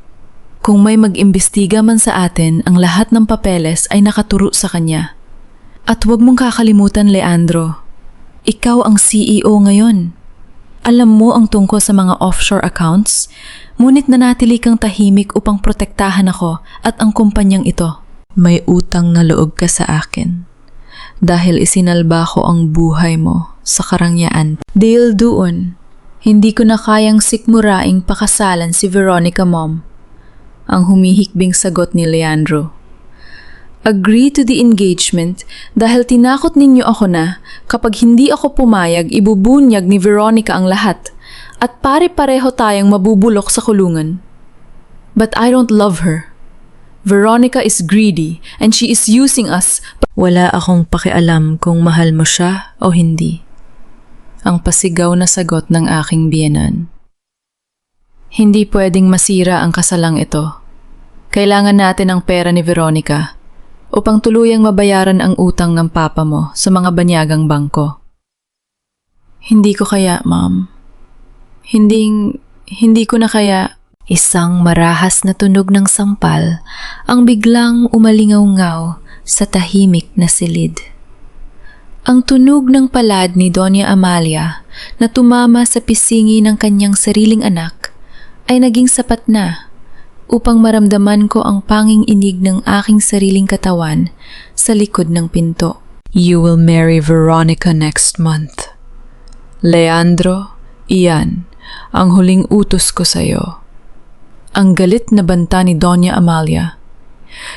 [SPEAKER 1] Kung may mag-imbestiga man sa atin, ang lahat ng papeles ay nakaturo sa kanya. At huwag mong kakalimutan, Leandro, ikaw ang CEO ngayon. Alam mo ang tungkol sa mga offshore accounts, ngunit nanatili kang tahimik upang protektahan ako at ang kumpanyang ito. May utang na loob ka sa akin dahil isinalba ko ang buhay mo. sa karangyaan. Dahil doon, hindi ko na kayang sikmuraing pakasalan si Veronica, Mom. Ang humihikbing sagot ni Leandro. Agree to the engagement dahil tinakot ninyo ako na kapag hindi ako pumayag, ibubunyag ni Veronica ang lahat at pare-pareho tayong mabubulok sa kulungan. But I don't love her. Veronica is greedy and she is using us. Wala akong pakialam kung mahal mo siya o hindi. Ang pasigaw na sagot ng aking biyenan. Hindi pwedeng masira ang kasalang ito. Kailangan natin ang pera ni Veronica upang tuluyang mabayaran ang utang ng papa mo sa mga banyagang bangko. Hindi ko kaya, Mom. Hindi ko na kaya. Isang marahas na tunog ng sampal ang biglang umalingaw-ngaw sa tahimik na silid. Ang tunog ng palad ni Doña Amalia na tumama sa pisingi ng kanyang sariling anak ay naging sapat na upang maramdaman ko ang panging inig ng aking sariling katawan sa likod ng pinto. You will marry Veronica next month. Leandro, iyan ang huling utos ko sa'yo. Ang galit na banta ni Doña Amalia.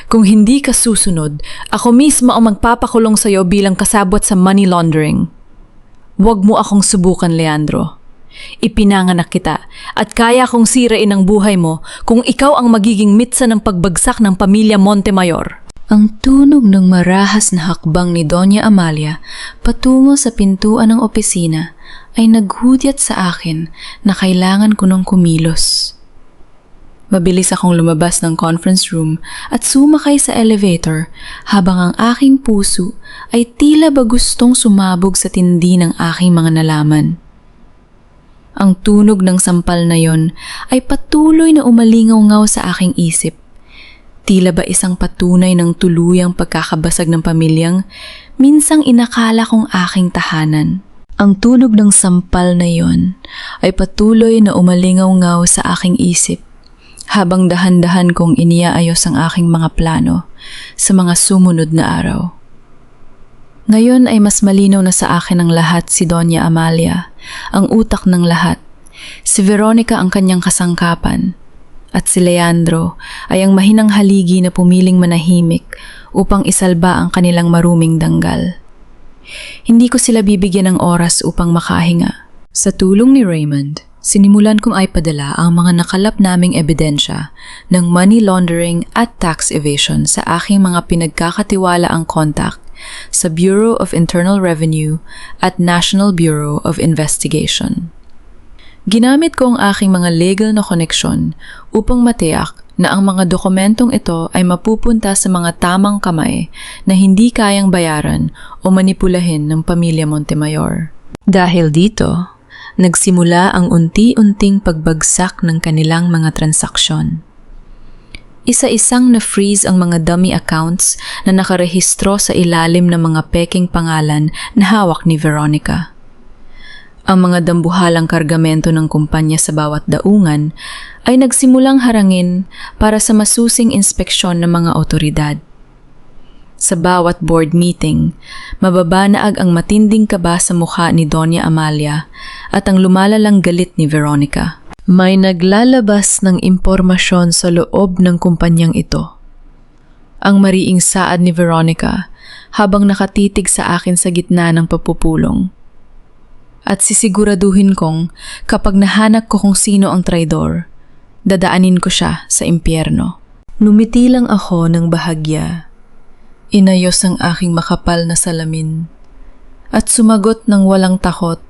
[SPEAKER 1] Kung hindi ka susunod, ako mismo ang magpapakulong sa'yo bilang kasabwat sa money laundering. Huwag mo akong subukan, Leandro. Ipinanganak kita at kaya kong sirain ang buhay mo kung ikaw ang magiging mitsa ng pagbagsak ng pamilya Montemayor. Ang tunog ng marahas na hakbang ni Doña Amalia patungo sa pintuan ng opisina ay naghudyat sa akin na kailangan ko ng kumilos. Mabilis akong lumabas ng conference room at sumakay sa elevator habang ang aking puso ay tila ba gustong sumabog sa tindi ng aking mga nalaman. Ang tunog ng sampal na yon ay patuloy na umalingaw-ngaw sa aking isip. Tila ba isang patunay ng tuluyang pagkakabasag ng pamilyang minsang inakala kong aking tahanan. Ang tunog ng sampal na yon ay patuloy na umalingaw-ngaw sa aking isip habang dahan-dahan kong iniaayos ang aking mga plano sa mga sumunod na araw. Ngayon ay mas malinaw na sa akin ang lahat si Doña Amalia, ang utak ng lahat. Si Veronica ang kanyang kasangkapan at si Leandro ay ang mahinang haligi na pumiling manahimik upang isalba ang kanilang maruming danggal. Hindi ko sila bibigyan ng oras upang makahinga. Sa tulong ni Raymond, sinimulan kong ipadala ang mga nakalap naming ebidensya ng money laundering at tax evasion sa aking mga pinagkakatiwalaang contact sa Bureau of Internal Revenue at National Bureau of Investigation. Ginamit ko ang aking mga legal na koneksyon upang matiyak na ang mga dokumentong ito ay mapupunta sa mga tamang kamay na hindi kayang bayaran o manipulahin ng pamilya Montemayor. Dahil dito, nagsimula ang unti-unting pagbagsak ng kanilang mga transaksyon. Isa-isang na-freeze ang mga dummy accounts na nakarehistro sa ilalim ng mga peking pangalan na hawak ni Veronica. Ang mga dambuhalang kargamento ng kumpanya sa bawat daungan ay nagsimulang harangin para sa masusing inspeksyon ng mga otoridad. Sa bawat board meeting, mababanaag ang matinding kaba sa mukha ni Doña Amalia at ang lumalalang galit ni Veronica. May naglalabas ng impormasyon sa loob ng kumpanyang ito. Ang mariing saad ni Veronica habang nakatitig sa akin sa gitna ng papupulong. At sisiguraduhin kong kapag nahanap ko kung sino ang traidor, dadaanin ko siya sa impyerno. Numiti lang ako ng bahagya. Inayos ang aking makapal na salamin at sumagot ng walang takot.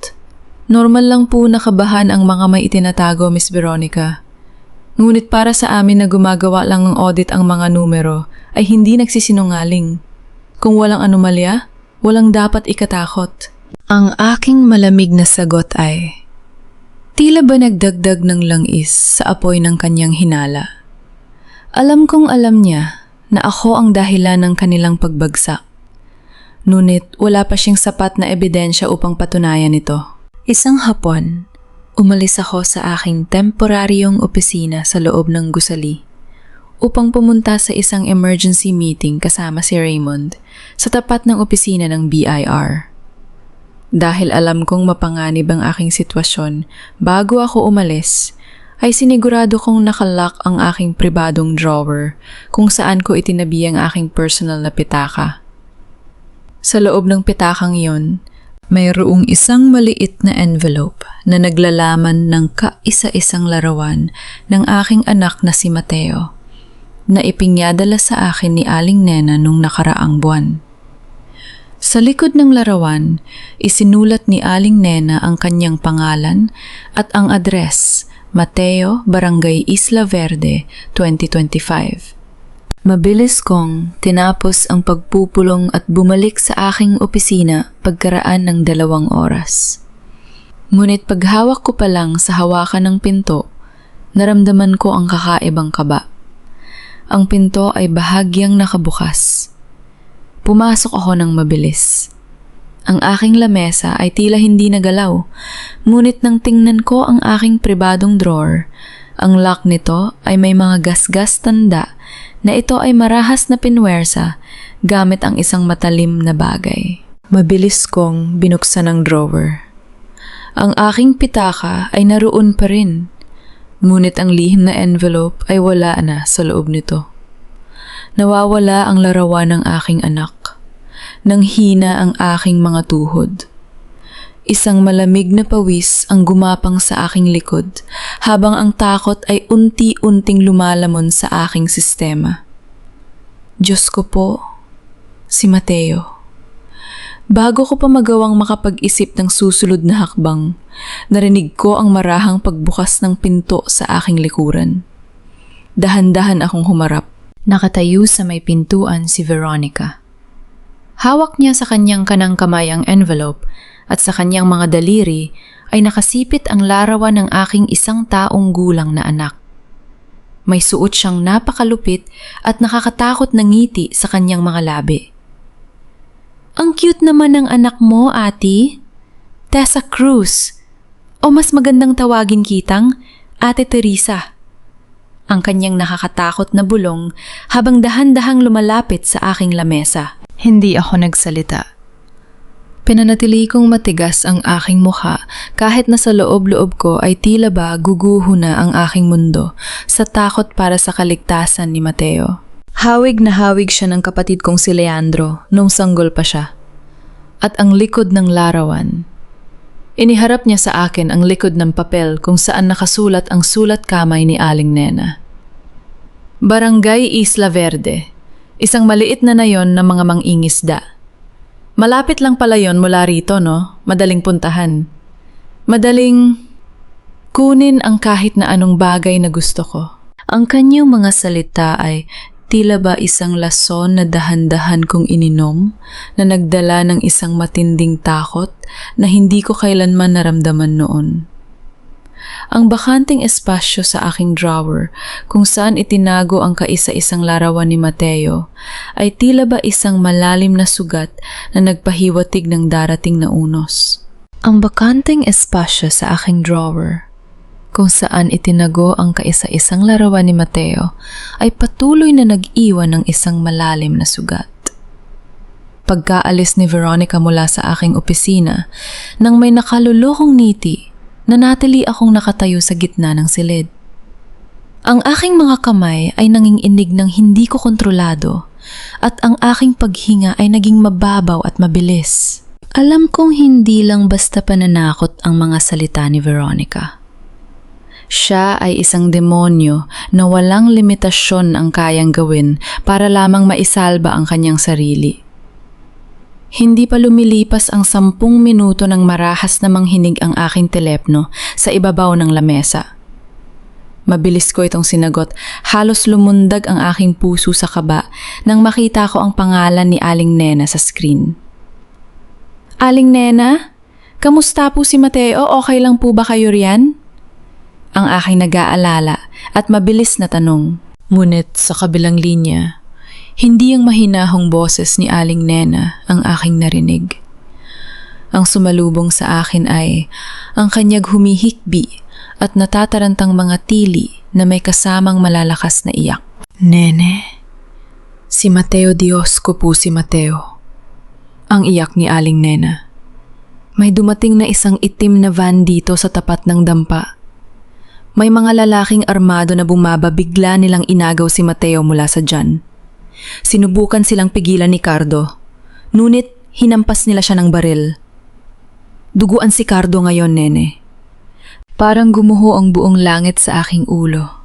[SPEAKER 1] Normal lang po nakabahan ang mga may itinatago, Miss Veronica. Ngunit para sa amin na gumagawa lang ng audit ang mga numero ay hindi nagsisinungaling. Kung walang anomalya, walang dapat ikatakot. Ang aking malamig na sagot ay, tila ba nagdagdag ng langis sa apoy ng kanyang hinala. Alam kong alam niya na ako ang dahilan ng kanilang pagbagsak. Ngunit wala pa siyang sapat na ebidensya upang patunayan ito. Isang hapon, umalis ako sa aking temporaryong opisina sa loob ng gusali upang pumunta sa isang emergency meeting kasama si Raymond sa tapat ng opisina ng BIR. Dahil alam kong mapanganib ang aking sitwasyon, bago ako umalis, ay sinigurado kong nakalock ang aking pribadong drawer kung saan ko itinabi ang aking personal na pitaka. Sa loob ng pitakang yon, mayroong isang maliit na envelope na naglalaman ng kaisa-isang larawan ng aking anak na si Mateo na ipinadala sa akin ni Aling Nena nung nakaraang buwan. Sa likod ng larawan, isinulat ni Aling Nena ang kanyang pangalan at ang address, Mateo, Barangay Isla Verde, 2025. Mabilis kong tinapos ang pagpupulong at bumalik sa aking opisina pagkaraan ng 2 oras. Ngunit paghawak ko pa lang sa hawakan ng pinto, naramdaman ko ang kakaibang kaba. Ang pinto ay bahagyang nakabukas. Pumasok ako ng mabilis. Ang aking lamesa ay tila hindi nagalaw, ngunit nang tingnan ko ang aking pribadong drawer, ang lock nito ay may mga gasgas tanda na ito ay marahas na pinwersa gamit ang isang matalim na bagay. Mabilis kong binuksan ang drawer. Ang aking pitaka ay naroon pa rin, ngunit ang lihim na envelope ay wala na sa loob nito. Nawawala ang larawan ng aking anak. Nanghina ang aking mga tuhod. Isang malamig na pawis ang gumapang sa aking likod habang ang takot ay unti-unting lumalamon sa aking sistema. Diyos ko po, si Mateo. Bago ko pa magawang makapag-isip ng susunod na hakbang, narinig ko ang marahang pagbukas ng pinto sa aking likuran. Dahan-dahan akong humarap. Nakatayo sa may pintuan si Veronica. Hawak niya sa kanyang kanang kamay ang envelope at sa kanyang mga daliri ay nakasipit ang larawan ng aking 1 taong gulang na anak. May suot siyang napakalupit at nakakatakot na ngiti sa kanyang mga labi. Ang cute naman ng anak mo, ate. Tessa Cruz. O mas magandang tawagin kitang Ate Teresa. Ang kanyang nakakatakot na bulong habang dahan-dahang lumalapit sa aking lamesa. Hindi ako nagsalita. Pinanatili kong matigas ang aking mukha kahit na sa loob-loob ko ay tila ba guguho na ang aking mundo sa takot para sa kaligtasan ni Mateo. Hawig na hawig siya ng kapatid kong si Leandro nung sanggol pa siya. At ang likod ng larawan. Iniharap niya sa akin ang likod ng papel kung saan nakasulat ang sulat kamay ni Aling Nena. Barangay Isla Verde, isang maliit na nayon ng mga mangingisda. Malapit lang pala yon mula rito, no? Madaling puntahan. Madaling kunin ang kahit na anong bagay na gusto ko. Ang kanyang mga salita ay tila ba isang lason na dahan-dahan kong ininom na nagdala ng isang matinding takot na hindi ko kailanman naramdaman noon. Ang bakanting espasyo sa aking drawer kung saan itinago ang kaisa-isang larawan ni Mateo ay tila ba isang malalim na sugat na nagpahiwatig ng darating na unos. Ang bakanting espasyo sa aking drawer kung saan itinago ang kaisa-isang larawan ni Mateo ay patuloy na nag-iwan ng isang malalim na sugat. Pagkaalis ni Veronica mula sa aking opisina, nang may nakaluluhong ngiti, nanatili akong nakatayo sa gitna ng silid. Ang aking mga kamay ay nanginginig ng hindi ko kontrolado at ang aking paghinga ay naging mababaw at mabilis. Alam kong hindi lang basta pananakot ang mga salita ni Veronica. Siya ay isang demonyo na walang limitasyon ang kayang gawin para lamang maisalba ang kanyang sarili. Hindi pa lumilipas ang 10 minuto nang marahas na manghinig ang aking telepno sa ibabaw ng lamesa. Mabilis ko itong sinagot, halos lumundag ang aking puso sa kaba nang makita ko ang pangalan ni Aling Nena sa screen. Aling Nena? Kamusta po si Mateo? Okay lang po ba kayo riyan? Ang aking nag-aalala at mabilis na tanong. Ngunit sa kabilang linya, hindi ang mahinahong boses ni Aling Nena ang aking narinig. Ang sumalubong sa akin ay ang kanyang humihikbi at natatarantang mga tili na may kasamang malalakas na iyak. Nene, si Mateo, Diyos ko po si Mateo. Ang iyak ni Aling Nena. May dumating na isang itim na van dito sa tapat ng dampa. May mga lalaking armado na bumaba, bigla nilang inagaw si Mateo mula sa dyan. Sinubukan silang pigilan ni Cardo, ngunit hinampas nila siya ng baril. Duguan si Cardo ngayon, nene. Parang gumuho ang buong langit sa aking ulo.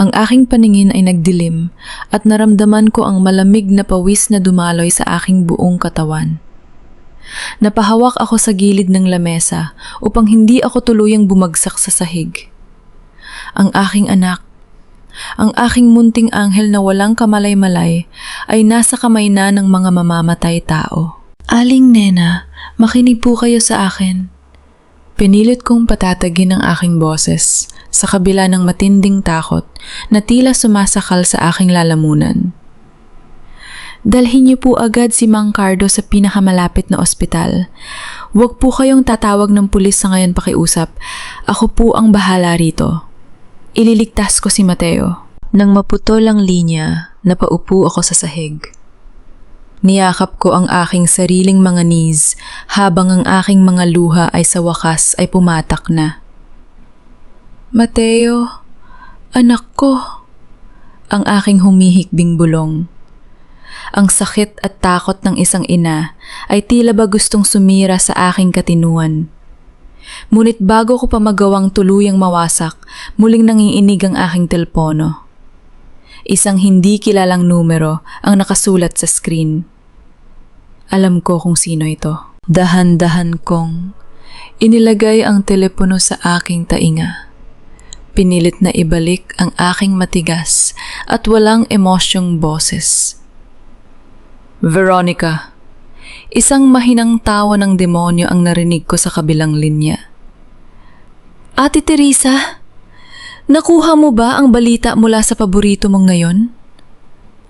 [SPEAKER 1] Ang aking paningin ay nagdilim at naramdaman ko ang malamig na pawis na dumaloy sa aking buong katawan. Napahawak ako sa gilid ng lamesa upang hindi ako tuluyang bumagsak sa sahig. Ang aking anak, ang aking munting anghel na walang kamalay-malay ay nasa kamay na ng mga mamamatay tao. Aling Nena, makinig po kayo sa akin. Pinilit kong patatagin ang aking boses sa kabila ng matinding takot na tila sumasakal sa aking lalamunan. Dalhin niyo po agad si Mang Cardo sa pinakamalapit na ospital. Huwag po kayong tatawag ng pulis sa ngayon pakiusap. Ako po ang bahala rito. Ililigtas ko si Mateo. Nang maputol ang linya, napaupo ako sa sahig. Niyakap ko ang aking sariling mga knees habang ang aking mga luha ay sa wakas ay pumatak na. Mateo, anak ko. Ang aking humihikbing bulong. Ang sakit at takot ng isang ina ay tila ba gustong sumira sa aking katinuan. Ngunit bago ko pa magawang tuluyang mawasak, muling nanginginig ang aking telpono. Isang hindi kilalang numero ang nakasulat sa screen. Alam ko kung sino ito. Dahan-dahan kong inilagay ang telepono sa aking tainga. Pinilit na ibalik ang aking matigas at walang emosyong boses. Veronica, isang mahinang tawa ng demonyo ang narinig ko sa kabilang linya. Ate Teresa, nakuha mo ba ang balita mula sa paborito mong ngayon?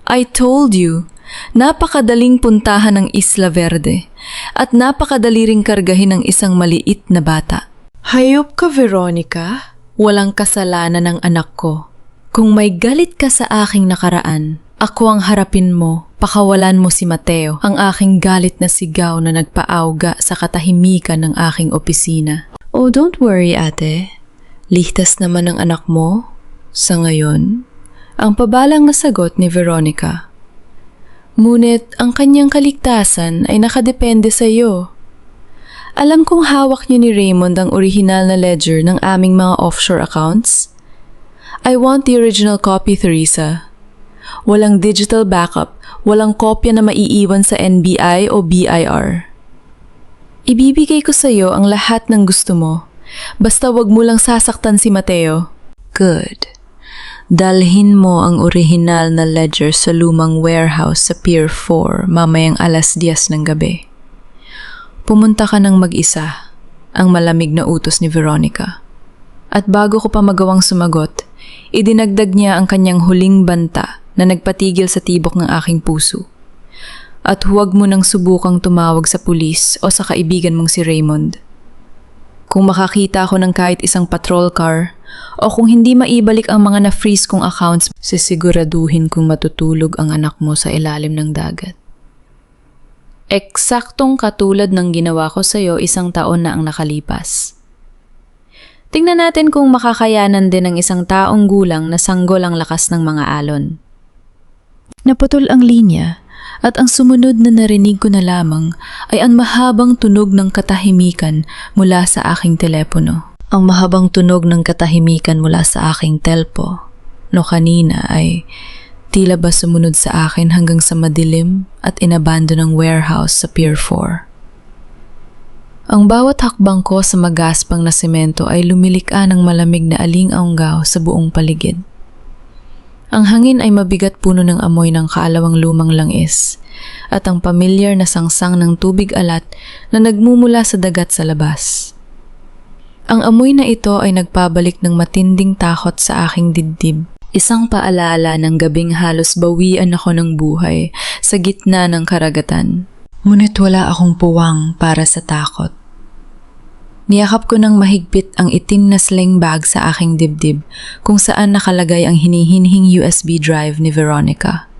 [SPEAKER 1] I told you, napakadaling puntahan ng Isla Verde at napakadali ring kargahin ng isang maliit na bata. Hayop ka, Veronica. Walang kasalanan ng anak ko. Kung may galit ka sa aking nakaraan, ako ang harapin mo, pakawalan mo si Mateo, ang aking galit na sigaw na nagpaauga sa katahimikan ng aking opisina. Oh, don't worry, ate. Ligtas naman ang anak mo. Sa ngayon, ang pabalang na sagot ni Veronica. Ngunit ang kanyang kaligtasan ay nakadepende sa iyo. Alam kong hawak niyo ni Raymond ang orihinal na ledger ng aming mga offshore accounts. I want the original copy, Teresa. Walang digital backup, walang kopya na maiiwan sa NBI o BIR. Ibibigay ko sa iyo ang lahat ng gusto mo, basta wag mo lang sasaktan si Mateo. Good. Dalhin mo ang orihinal na ledger sa lumang warehouse sa Pier 4 mamayang 10:00 ng gabi. Pumunta ka ng mag-isa, ang malamig na utos ni Veronica. At bago ko pa magawang sumagot, idinagdag niya ang kanyang huling banta na nagpatigil sa tibok ng aking puso. At huwag mo nang subukang tumawag sa pulis o sa kaibigan mong si Raymond. Kung makakita ako ng kahit isang patrol car o kung hindi maibalik ang mga na-freeze kong accounts, sisiguraduhin kong matutulog ang anak mo sa ilalim ng dagat. Eksaktong katulad ng ginawa ko sa iyo 1 taon na ang nakalipas. Tingnan natin kung makakayanan din ng isang taong gulang na sanggol ang lakas ng mga alon. Naputol ang linya at ang sumunod na narinig ko na lamang ay ang mahabang tunog ng katahimikan mula sa aking telepono. Ang mahabang tunog ng katahimikan mula sa aking telpo no kanina ay tila ba sumunod sa akin hanggang sa madilim at inabando ng warehouse sa Pier 4. Ang bawat hakbang ko sa magaspang na semento ay lumilika ng malamig na aling-aunggaw sa buong paligid. Ang hangin ay mabigat puno ng amoy ng kaalawang lumang langis at ang pamilyar na sangsang ng tubig alat na nagmumula sa dagat sa labas. Ang amoy na ito ay nagpabalik ng matinding takot sa aking dibdib. Isang paalala ng gabing halos bawian ako ng buhay sa gitna ng karagatan. Ngunit wala akong puwang para sa takot. Niyakap ko ng mahigpit ang itim na sling bag sa aking dibdib kung saan nakalagay ang hinihinhing USB drive ni Veronica.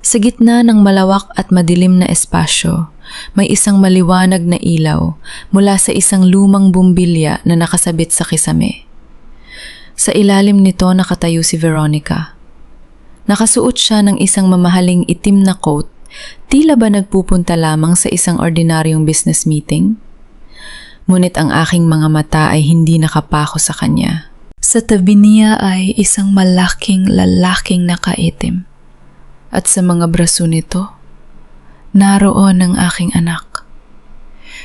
[SPEAKER 1] Sa gitna ng malawak at madilim na espasyo, may isang maliwanag na ilaw mula sa isang lumang bumbilya na nakasabit sa kisame. Sa ilalim nito nakatayo si Veronica. Nakasuot siya ng isang mamahaling itim na coat, tila ba nagpupunta lamang sa isang ordinaryong business meeting? Ngunit ang aking mga mata ay hindi nakapako sa kanya. Sa tabi niya ay isang malaking lalaking nakaitim. At sa mga braso nito, naroon ang aking anak.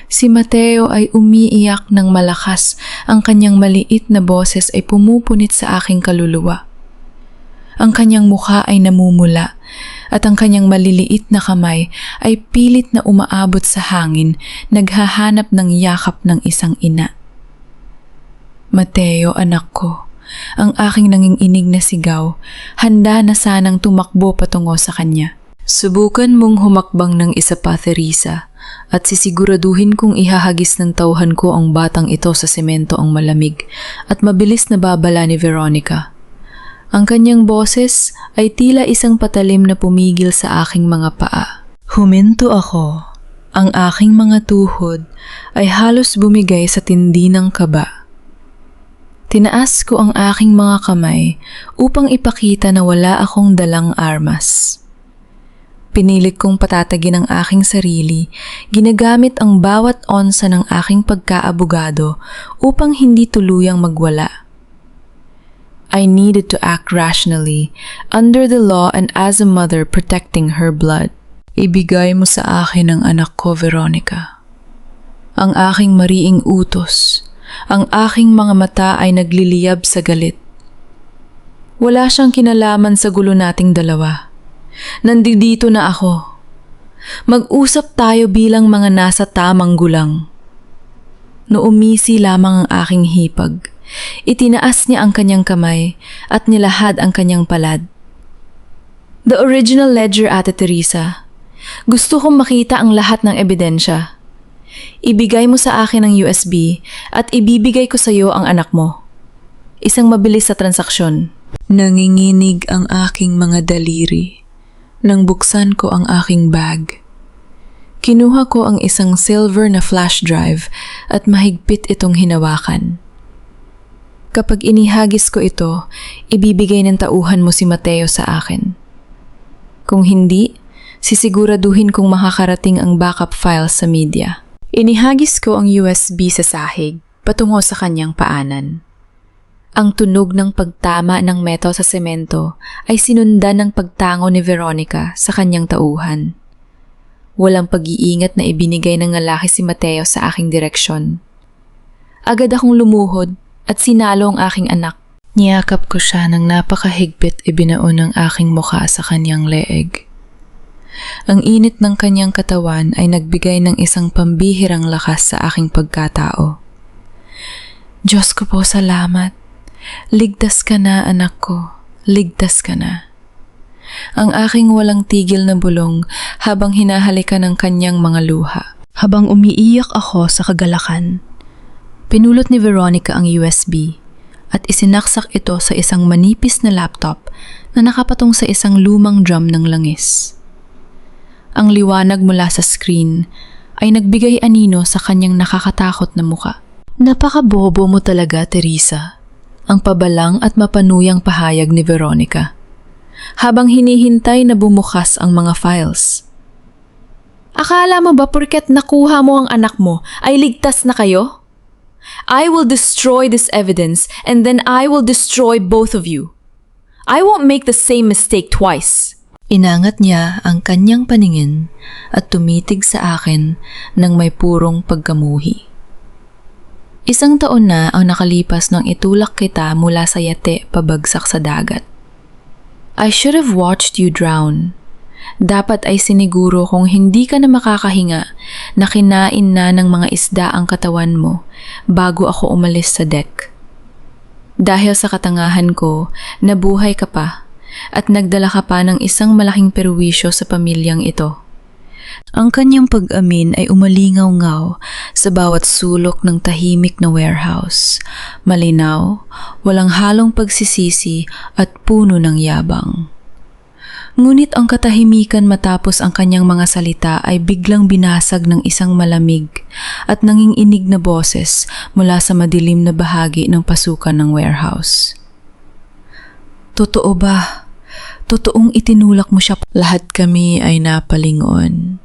[SPEAKER 1] Si Mateo ay umiiyak ng malakas, ang kanyang maliit na boses ay pumupunit sa aking kaluluwa. Ang kanyang mukha ay namumula at ang kanyang maliliit na kamay ay pilit na umaabot sa hangin, naghahanap ng yakap ng isang ina. Mateo, anak ko, ang aking nanginginig na sigaw, handa na sanang tumakbo patungo sa kanya. Subukan mong humakbang ng isa pa, Teresa, at sisiguraduhin kong ihahagis ng tauhan ko ang batang ito sa semento ang malamig at mabilis na babala ni Veronica. Ang kanyang boses ay tila isang patalim na pumigil sa aking mga paa. Huminto ako. Ang aking mga tuhod ay halos bumigay sa tindi ng kaba. Tinaas ko ang aking mga kamay upang ipakita na wala akong dalang armas. Pinilit kong patatagin ang aking sarili, ginagamit ang bawat onsa ng aking pagkaabogado upang hindi tuluyang magwala. I needed to act rationally, under the law and as a mother protecting her blood. Ibigay mo sa akin ang anak ko, Veronica. Ang aking mariing utos, ang aking mga mata ay nagliliyab sa galit. Wala siyang kinalaman sa gulo nating dalawa. Nandito na ako. Mag-usap tayo bilang mga nasa tamang gulang. Noumisi lamang ang aking hipag. Itinaas niya ang kanyang kamay at nilahad ang kanyang palad. The original ledger, Ate Teresa. Gusto kong makita ang lahat ng ebidensya. Ibigay mo sa akin ang USB at ibibigay ko sa iyo ang anak mo. Isang mabilis sa transaksyon. Nanginginig ang aking mga daliri nang buksan ko ang aking bag. Kinuha ko ang isang silver na flash drive at mahigpit itong hinawakan. Kapag inihagis ko ito, ibibigay ng tauhan mo si Mateo sa akin. Kung hindi, sisiguraduhin kong makakarating ang backup files sa media. Inihagis ko ang USB sa sahig patungo sa kanyang paanan. Ang tunog ng pagtama ng metal sa semento ay sinundan ng pagtango ni Veronica sa kanyang tauhan. Walang pag-iingat na ibinigay ng lalaki si Mateo sa aking direksyon. Agad akong lumuhod at sinalo ang aking anak. Niyakap ko siya ng napakahigpit, ibinaon ang aking mukha sa kanyang leeg. Ang init ng kanyang katawan ay nagbigay ng isang pambihirang lakas sa aking pagkatao. Diyos ko po, salamat. Ligtas ka na, anak ko. Ligtas ka na. Ang aking walang tigil na bulong habang hinahalikan ng kanyang mga luha. Habang umiiyak ako sa kagalakan, pinulot ni Veronica ang USB at isinaksak ito sa isang manipis na laptop na nakapatong sa isang lumang drum ng langis. Ang liwanag mula sa screen ay nagbigay anino sa kanyang nakakatakot na muka. Napakabobo mo talaga, Teresa. Ang pabalang at mapanuyang pahayag ni Veronica, habang hinihintay na bumukas ang mga files. Akala mo ba porket nakuha mo ang anak mo ay ligtas na kayo? I will destroy this evidence and then I will destroy both of you. I won't make the same mistake twice. Inangat niya ang kanyang paningin at tumitig sa akin ng may purong pagkamuhi. 1 taon na ang nakalipas nang itulak kita mula sa yate pabagsak sa dagat. I should have watched you drown. Dapat ay siniguro kung hindi ka na makakahinga na kinain na ng mga isda ang katawan mo bago ako umalis sa deck. Dahil sa katangahan ko, nabuhay ka pa at nagdala ka pa ng isang malaking perwisyo sa pamilyang ito. Ang kanyang pag-amin ay umalingaw-ngaw sa bawat sulok ng tahimik na warehouse. Malinaw, walang halong pagsisisi at puno ng yabang. Ngunit ang katahimikan matapos ang kanyang mga salita ay biglang binasag ng isang malamig at nanginginig na boses mula sa madilim na bahagi ng pasukan ng warehouse. Totoo ba? Totoong itinulak mo siya? Lahat kami ay napalingon.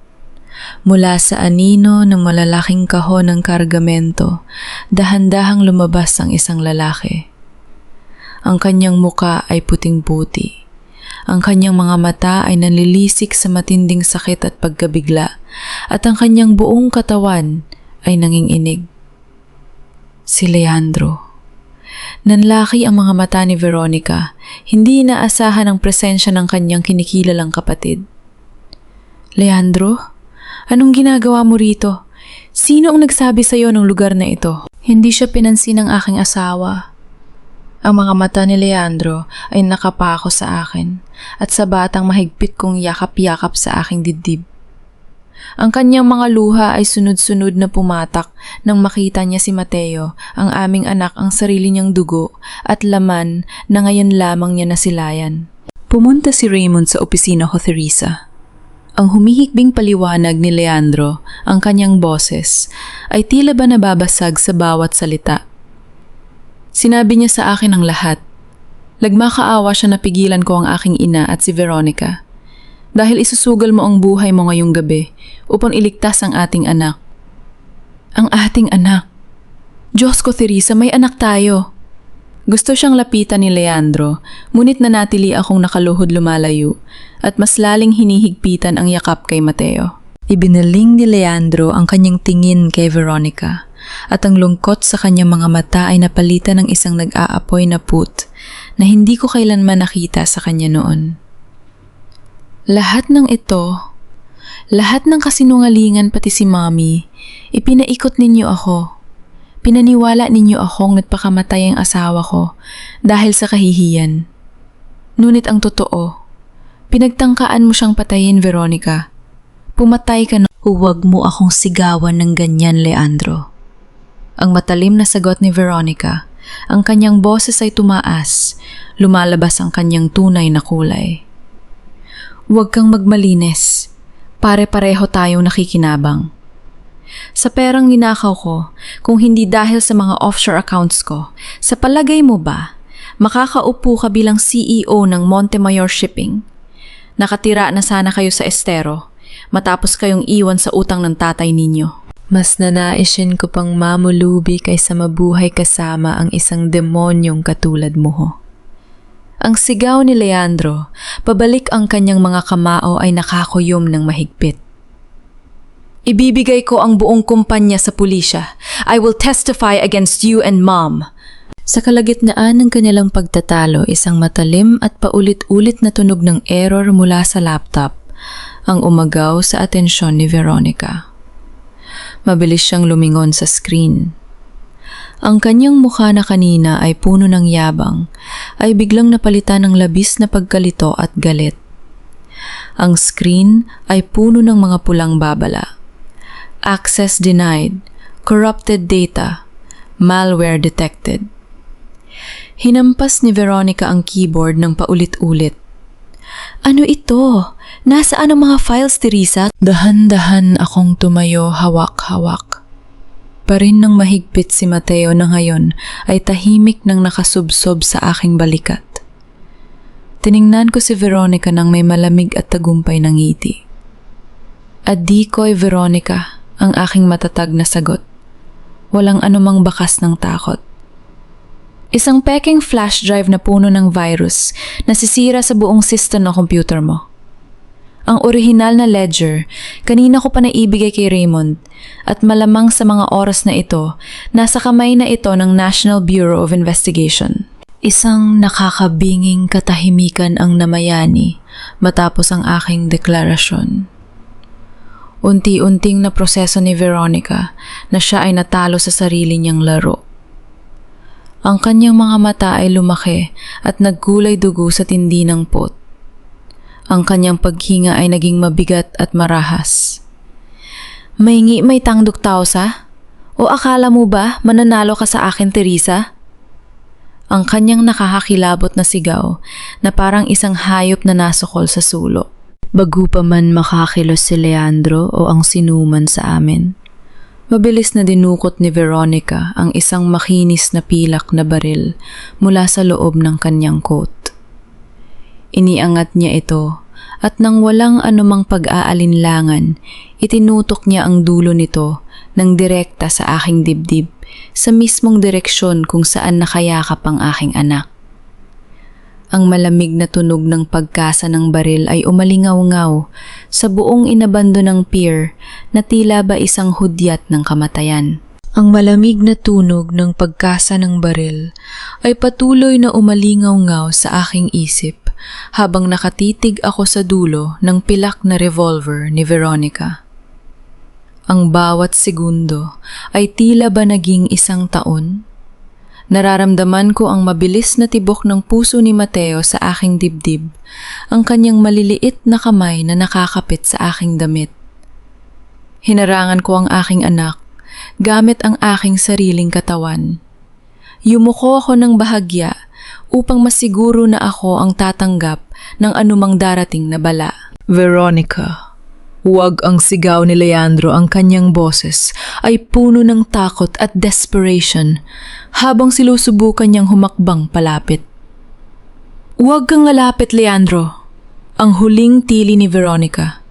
[SPEAKER 1] Mula sa anino ng malalaking kahon ng kargamento, dahan-dahang lumabas ang isang lalaki. Ang kanyang muka ay puting-puti. Ang kanyang mga mata ay nanlilisik sa matinding sakit at pagkabigla, at ang kanyang buong katawan ay nanginginig. Si Leandro. Nanlaki ang mga mata ni Veronica, hindi inaasahan ang presensya ng kanyang kinikilalang kapatid. Leandro, anong ginagawa mo rito? Sino ang nagsabi sa iyo ng lugar na ito? Hindi siya pinansin ng aking asawa. Ang mga mata ni Leandro ay nakapako sa akin at sa batang mahigpit kong yakap-yakap sa aking dibdib. Ang kanyang mga luha ay sunod-sunod na pumatak nang makita niya si Mateo, ang aming anak, ang sarili niyang dugo at laman na ngayon lamang niya nasilayan. Pumunta si Raymond sa opisina ko, Teresa. Ang humihikbing paliwanag ni Leandro, ang kanyang boses, ay tila ba nababasag sa bawat salita. Sinabi niya sa akin ang lahat. Nagmakaawa siya na pigilan ko ang aking ina at si Veronica. Dahil isusugal mo ang buhay mo ngayong gabi upang iligtas ang ating anak. Ang ating anak. Diyos ko, Teresa, may anak tayo. Gusto siyang lapitan ni Leandro, ngunit nanatili akong nakaluhod lumalayo at mas laling hinihigpitan ang yakap kay Mateo. Ibinaling ni Leandro ang kanyang tingin kay Veronica. At ang lungkot sa kanyang mga mata ay napalitan ng isang nag-aapoy na put na hindi ko kailanman nakita sa kanya noon. Lahat ng ito, lahat ng kasinungalingan pati si Mommy, ipinaikot ninyo ako. Pinaniwala ninyo akong nagpakamatay ang asawa ko dahil sa kahihiyan. Ngunit ang totoo, pinagtangkaan mo siyang patayin, Veronica. Pumatay ka na. Huwag mo akong sigawan ng ganyan, Leandro. Ang matalim na sagot ni Veronica, ang kanyang boses ay tumaas, lumalabas ang kanyang tunay na kulay. Huwag kang magmalinis, pare-pareho tayong nakikinabang. Sa perang ninakaw ko, kung hindi dahil sa mga offshore accounts ko, sa palagay mo ba, makakaupo ka bilang CEO ng Montemayor Shipping? Nakatira na sana kayo sa estero, matapos kayong iwan sa utang ng tatay ninyo. Mas nanaisin ko pang mamulubi kaysa mabuhay kasama ang isang demonyong katulad mo. Ang sigaw ni Leandro, pabalik ang kanyang mga kamao ay nakakuyom ng mahigpit. Ibibigay ko ang buong kumpanya sa pulisya. I will testify against you and Mom. Sa kalagitnaan ng kanilang pagtatalo, isang matalim at paulit-ulit na tunog ng error mula sa laptop ang umagaw sa atensyon ni Veronica. Mabilis siyang lumingon sa screen. Ang kanyang mukha na kanina ay puno ng yabang, ay biglang napalitan ng labis na pagkalito at galit. Ang screen ay puno ng mga pulang babala. Access denied, corrupted data, malware detected. Hinampas ni Veronica ang keyboard ng paulit-ulit. Ano ito? Nasaan ang mga files, Teresa? Dahan-dahan akong tumayo, hawak-hawak. Parin ng mahigpit si Mateo na ngayon ay tahimik nang nakasubsob sa aking balikat. Tiningnan ko si Veronica nang may malamig at tagumpay na ngiti. Adikoy, Veronica, ang aking matatag na sagot. Walang anumang bakas ng takot. Isang peking flash drive na puno ng virus na sisira sa buong system ng computer mo. Ang orihinal na ledger, kanina ko pa naibigay kay Raymond at malamang sa mga oras na ito, nasa kamay na ito ng National Bureau of Investigation. Isang nakakabinging katahimikan ang namayani matapos ang aking deklarasyon. Unti-unting na proseso ni Veronica na siya ay natalo sa sarili niyang laro. Ang kanyang mga mata ay lumaki at nagkulay dugo sa tindi ng pot. Ang kanyang paghinga ay naging mabigat at marahas. May tangdok tao sa? O akala mo ba mananalo ka sa akin, Teresa? ang kanyang nakakakilabot na sigaw na parang isang hayop na nasukol sa sulok. Bago pa man makakilos si Leandro o ang sinuman sa amin, mabilis na dinukot ni Veronica ang isang makinis na pilak na baril mula sa loob ng kanyang coat. Iniangat niya ito at nang walang anumang pag-aalinlangan, itinutok niya ang dulo nito ng direkta sa aking dibdib sa mismong direksyon kung saan nakayakap ang aking anak. Ang malamig na tunog ng pagkasa ng baril ay umalingaw-ngaw sa buong inabando ng pier na tila ba isang hudyat ng kamatayan. Ang malamig na tunog ng pagkasa ng baril ay patuloy na umalingaw-ngaw sa aking isip habang nakatitig ako sa dulo ng pilak na revolver ni Veronica. Ang bawat segundo ay tila ba naging isang taon. Nararamdaman ko ang mabilis na tibok ng puso ni Mateo sa aking dibdib, ang kanyang maliliit na kamay na nakakapit sa aking damit. Hinarangan ko ang aking anak gamit ang aking sariling katawan. Yumuko ako ng bahagya upang masiguro na ako ang tatanggap ng anumang darating na bala. Veronica, huwag ang sigaw ni Leandro, ang kanyang boses ay puno ng takot at desperation habang sinusubukan niyang humakbang palapit. Huwag kang lalapit, Leandro. Ang huling tili ni Veronica.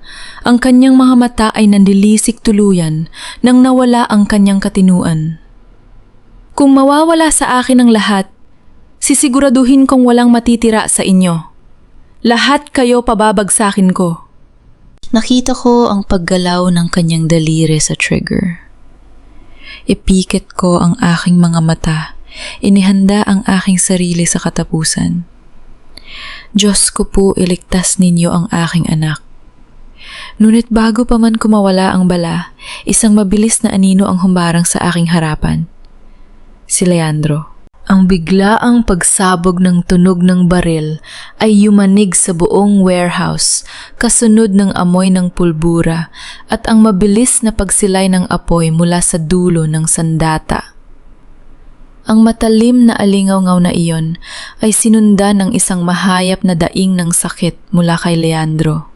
[SPEAKER 1] Ang kanyang mga mata ay nandilisik tuluyan nang nawala ang kanyang katinuan. Kung mawawala sa akin ang lahat, sisiguraduhin kong walang matitira sa inyo. Lahat kayo pababagsakin ko. Nakita ko ang paggalaw ng kanyang daliri sa trigger. Ipikit ko ang aking mga mata, inihanda ang aking sarili sa katapusan. Diyos ko po, iligtas ninyo ang aking anak. Ngunit bago pa man kumawala ang bala, isang mabilis na anino ang humbarang sa aking harapan. Si Leandro. Ang biglaang pagsabog ng tunog ng baril ay yumanig sa buong warehouse, kasunod ng amoy ng pulbura at ang mabilis na pagsilay ng apoy mula sa dulo ng sandata. Ang matalim na alingaw-ngaw na iyon ay sinundan ng isang mahayap na daing ng sakit mula kay Leandro.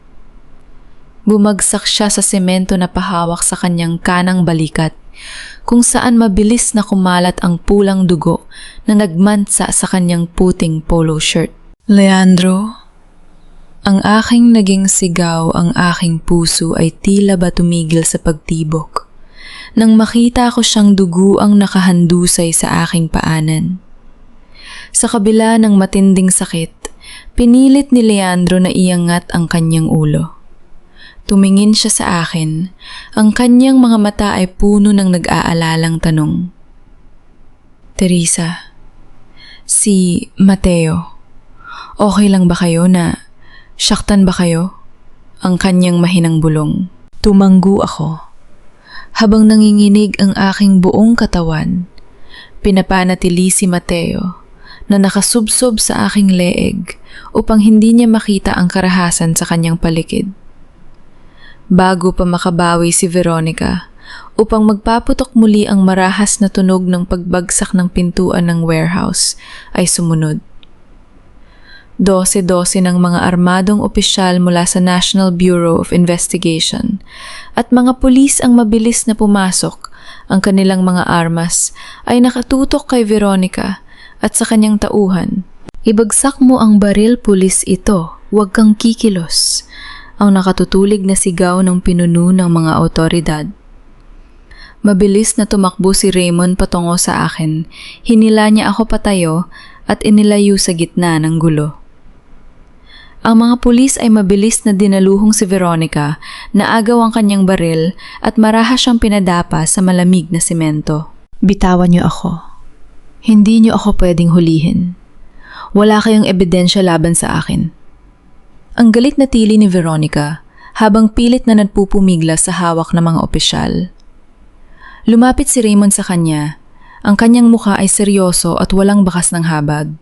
[SPEAKER 1] Bumagsak siya sa semento na pahawak sa kanyang kanang balikat, kung saan mabilis na kumalat ang pulang dugo na nagmansa sa kanyang puting polo shirt. Leandro, ang aking naging sigaw, ang aking puso ay tila ba tumigil sa pagtibok nang makita ko siyang duguang nakahandusay sa aking paanan. Sa kabila ng matinding sakit, pinilit ni Leandro na iangat ang kanyang ulo. Tumingin siya sa akin, ang kanyang mga mata ay puno ng nag-aalalang tanong. Teresa, si Mateo, okay lang ba kayo na saktan ba kayo? Ang kanyang mahinang bulong. Tumanggo ako. Habang nanginginig ang aking buong katawan, pinapanatili si Mateo na nakasubsob sa aking leeg upang hindi niya makita ang karahasan sa kanyang paligid. Bago pa makabawi si Veronica, upang magpaputok muli ang marahas na tunog ng pagbagsak ng pintuan ng warehouse, ay sumunod. 12 ng mga armadong opisyal mula sa National Bureau of Investigation at mga pulis ang mabilis na pumasok. Ang kanilang mga armas ay nakatutok kay Veronica at sa kanyang tauhan. Ibagsak mo ang baril, pulis ito, huwag kang kikilos. Ang nakatutulig na sigaw ng pinuno ng mga awtoridad. Mabilis na tumakbo si Raymond patungo sa akin. Hinila niya ako patayo at inilayo sa gitna ng gulo. Ang mga pulis ay mabilis na dinaluhong si Veronica na agaw ang kanyang baril at marahas siyang pinadapa sa malamig na semento. Bitawan niyo ako. Hindi niyo ako pwedeng hulihin. Wala kayong ebidensya laban sa akin. Ang galit na tili ni Veronica habang pilit na nagpupumigla sa hawak ng mga opisyal. Lumapit si Raymond sa kanya. Ang kanyang mukha ay seryoso at walang bakas ng habag.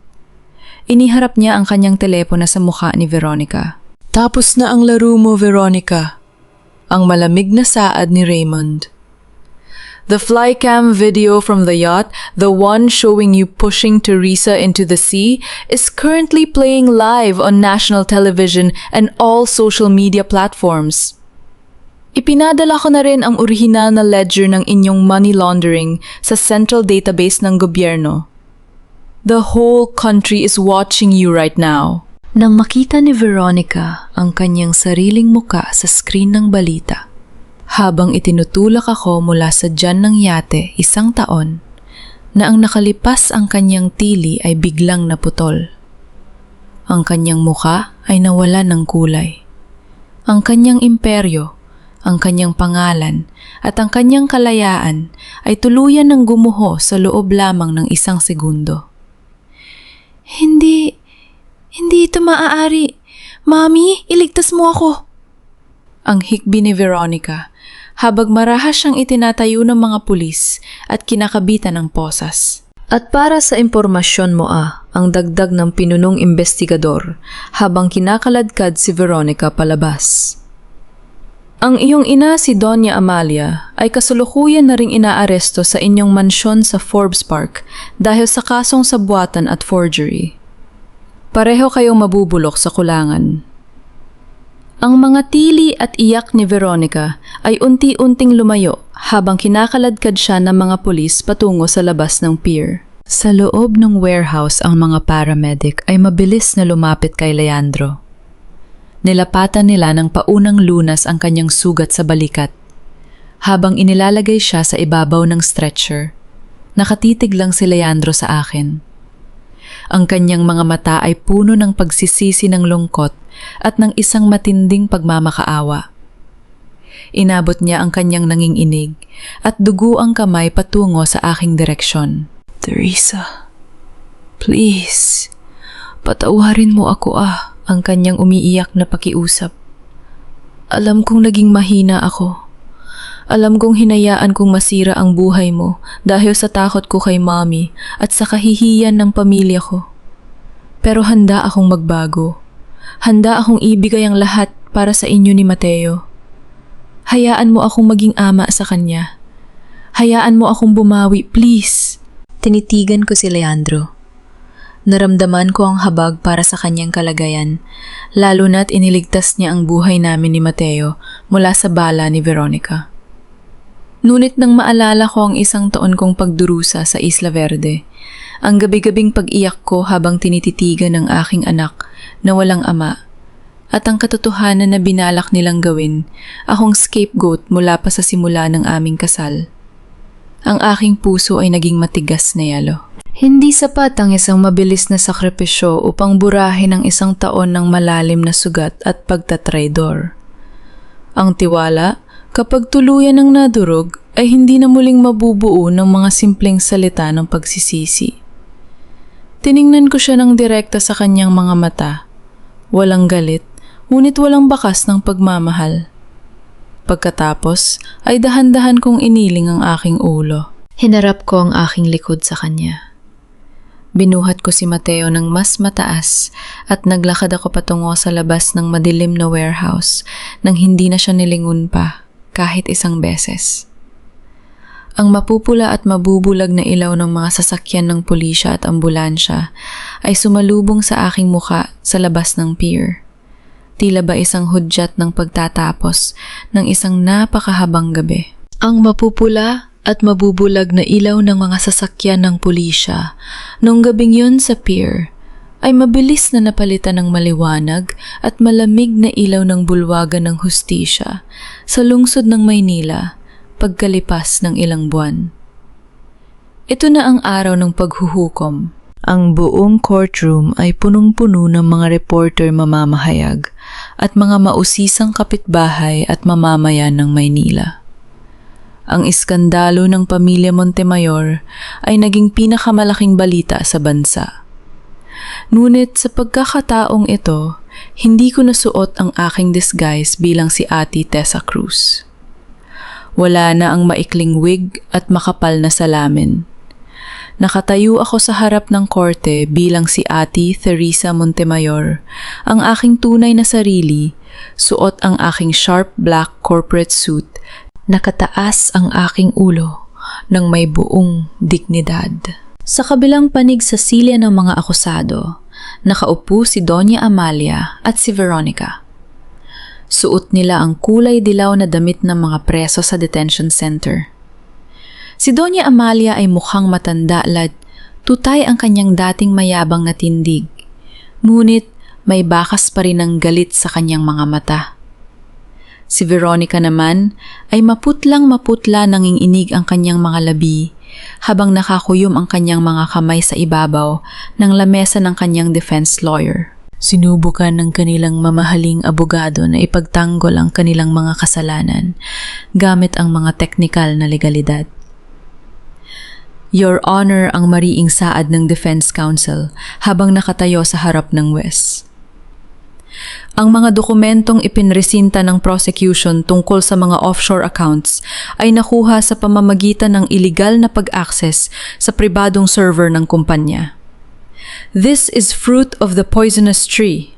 [SPEAKER 1] Iniharap niya ang kanyang telepono sa mukha ni Veronica. Tapos na ang laro mo, Veronica. Ang malamig na saad ni Raymond. The flycam video from the yacht, the one showing you pushing Teresa into the sea, is currently playing live on national television and all social media platforms. Ipinadala ko na rin ang orihinal na ledger ng inyong money laundering sa central database ng gobyerno. The whole country is watching you right now. Nang makita ni Veronica ang kanyang sariling muka sa screen ng balita, habang itinutulak ako mula sa tiyan ng yate 1 taon, na ang nakalipas ang kanyang tili ay biglang naputol. Ang kanyang muka ay nawala ng kulay. Ang kanyang imperyo, ang kanyang pangalan, at ang kanyang kalayaan ay tuluyan ng gumuho sa loob lamang ng 1 segundo. Hindi ito maaari. Mami, iligtas mo ako. Ang hikbi ni Veronica, habang marahas siyang itinatayo ng mga pulis at kinakabitan ng posas. At para sa impormasyon mo ang dagdag ng pinunong investigador habang kinakaladkad si Veronica palabas. Ang iyong ina si Doña Amalia ay kasalukuyan na ring inaaresto sa inyong mansyon sa Forbes Park dahil sa kasong sabwatan at forgery. Pareho kayong mabubulok sa kulangan. Ang mga tili at iyak ni Veronica ay unti-unting lumayo habang kinakaladkad siya ng mga pulis patungo sa labas ng pier. Sa loob ng warehouse ang mga paramedic ay mabilis na lumapit kay Leandro. Nilapatan nila ng paunang lunas ang kanyang sugat sa balikat. Habang inilalagay siya sa ibabaw ng stretcher, nakatitig lang si Leandro sa akin. Ang kanyang mga mata ay puno ng pagsisisi ng lungkot at ng isang matinding pagmamakaawa. Inabot niya ang kanyang nanginginig at dugo ang kamay patungo sa aking direksyon. Teresa, please, patawarin mo ako ang kanyang umiiyak na pakiusap. Alam kong naging mahina ako. Alam kong hinayaan kong masira ang buhay mo dahil sa takot ko kay Mommy at sa kahihiyan ng pamilya ko. Pero handa akong magbago. Handa akong ibigay ang lahat para sa inyo ni Mateo. Hayaan mo akong maging ama sa kanya. Hayaan mo akong bumawi, please. Tinitigan ko si Leandro. Naramdaman ko ang habag para sa kanyang kalagayan, lalo na't iniligtas niya ang buhay namin ni Mateo mula sa bala ni Veronica. Ngunit nang maalala ko ang 1 taon kong pagdurusa sa Isla Verde, ang gabi-gabing pag-iyak ko habang tinititigan ng aking anak na walang ama, at ang katotohanan na binalak nilang gawin akong scapegoat mula pa sa simula ng aming kasal, ang aking puso ay naging matigas na yelo. Hindi sapat ang isang mabilis na sakripisyo upang burahin ang 1 taon ng malalim na sugat at pagtatraidor. Ang tiwala, kapag tuluyan ng nadurog, ay hindi na muling mabubuo ng mga simpleng salita ng pagsisisi. Tiningnan ko siya ng direkta sa kanyang mga mata. Walang galit, ngunit walang bakas ng pagmamahal. Pagkatapos, ay dahan-dahan kong iniling ang aking ulo. Hinarap ko ang aking likod sa kanya. Binuhat ko si Mateo ng mas mataas at naglakad ako patungo sa labas ng madilim na warehouse nang hindi na siya nilingon pa kahit 1 beses. Ang mapupula at mabubulag na ilaw ng mga sasakyan ng pulisya at ambulansya ay sumalubong sa aking muka sa labas ng pier. Tila ba isang hudyat ng pagtatapos ng isang napakahabang gabi. Ang mapupula at mabubulag na ilaw ng mga sasakyan ng pulisya noong gabing yun sa pier ay mabilis na napalitan ng maliwanag at malamig na ilaw ng bulwagan ng hustisya sa lungsod ng Maynila pagkalipas ng ilang buwan. Ito na ang araw ng paghuhukom. Ang buong courtroom ay punong-puno ng mga reporter mamamahayag at mga mausisang kapitbahay at mamamayan ng Maynila. Ang iskandalo ng pamilya Montemayor ay naging pinakamalaking balita sa bansa. Ngunit sa pagkakataong ito, hindi ko nasuot ang aking disguise bilang si Ate Tessa Cruz. Wala na ang maikling wig at makapal na salamin. Nakatayo ako sa harap ng korte bilang si Ate Teresa Montemayor, ang aking tunay na sarili, suot ang aking sharp black corporate suit. Nakataas ang aking ulo ng may buong dignidad. Sa kabilang panig sa silya ng mga akusado, nakaupo si Doña Amalia at si Veronica. Suot nila ang kulay dilaw na damit ng mga preso sa detention center. Si Doña Amalia ay mukhang matanda lad tutay ang kanyang dating mayabang na tindig, ngunit may bakas pa rin ang galit sa kanyang mga mata. Si Veronica naman ay maputlang maputla nanginginig ang kanyang mga labi habang nakakuyom ang kanyang mga kamay sa ibabaw ng lamesa ng kanyang defense lawyer. Sinubukan ng kanilang mamahaling abogado na ipagtanggol ang kanilang mga kasalanan gamit ang mga teknikal na legalidad. Your Honor ang mariing saad ng defense counsel habang nakatayo sa harap ng Wes. Ang mga dokumentong ipinresinta ng prosecution tungkol sa mga offshore accounts ay nakuha sa pamamagitan ng iligal na pag-access sa pribadong server ng kumpanya. This is fruit of the poisonous tree.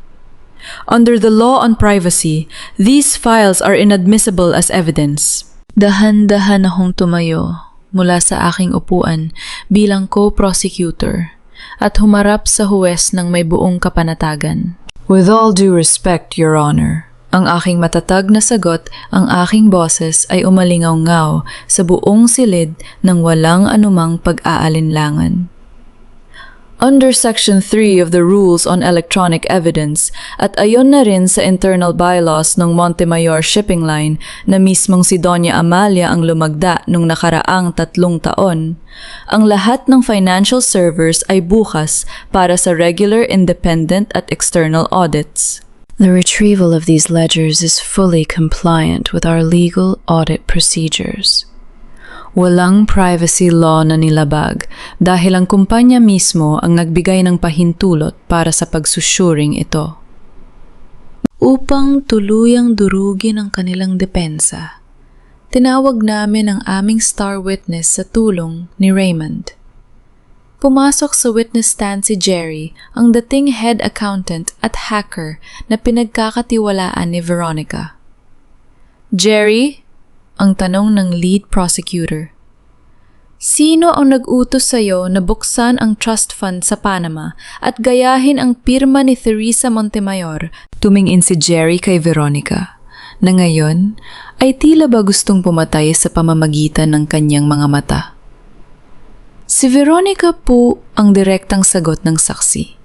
[SPEAKER 1] Under the law on privacy, these files are inadmissible as evidence. Dahan-dahan akong tumayo mula sa aking upuan bilang co-prosecutor at humarap sa huwes ng may buong kapanatagan. With all due respect, Your Honor, ang aking matatag na sagot, ang aking boses ay umalingaw-ngaw sa buong silid ng walang anumang pag-aalinlangan. Under Section 3 of the Rules on Electronic Evidence at ayon na rin sa internal bylaws ng Montemayor Shipping Line na mismong si Doña Amalia ang lumagda nung nakaraang 3 taon, ang lahat ng financial servers ay bukas para sa regular, independent at external audits. The retrieval of these ledgers is fully compliant with our legal audit procedures. Walang privacy law na nilabag dahil ang kumpanya mismo ang nagbigay ng pahintulot para sa pagsusuring ito. Upang tuluyang durugin ang kanilang depensa, tinawag namin ang aming star witness sa tulong ni Raymond. Pumasok sa witness stand si Jerry, ang dating head accountant at hacker na pinagkakatiwalaan ni Veronica. Jerry? Ang tanong ng lead prosecutor. Sino ang nag-utos sa'yo na buksan ang trust fund sa Panama at gayahin ang pirma ni Teresa Montemayor? Tumingin si Jerry kay Veronica, na ngayon ay tila ba gustong pumatay sa pamamagitan ng kanyang mga mata. Si Veronica po ang direktang sagot ng saksi.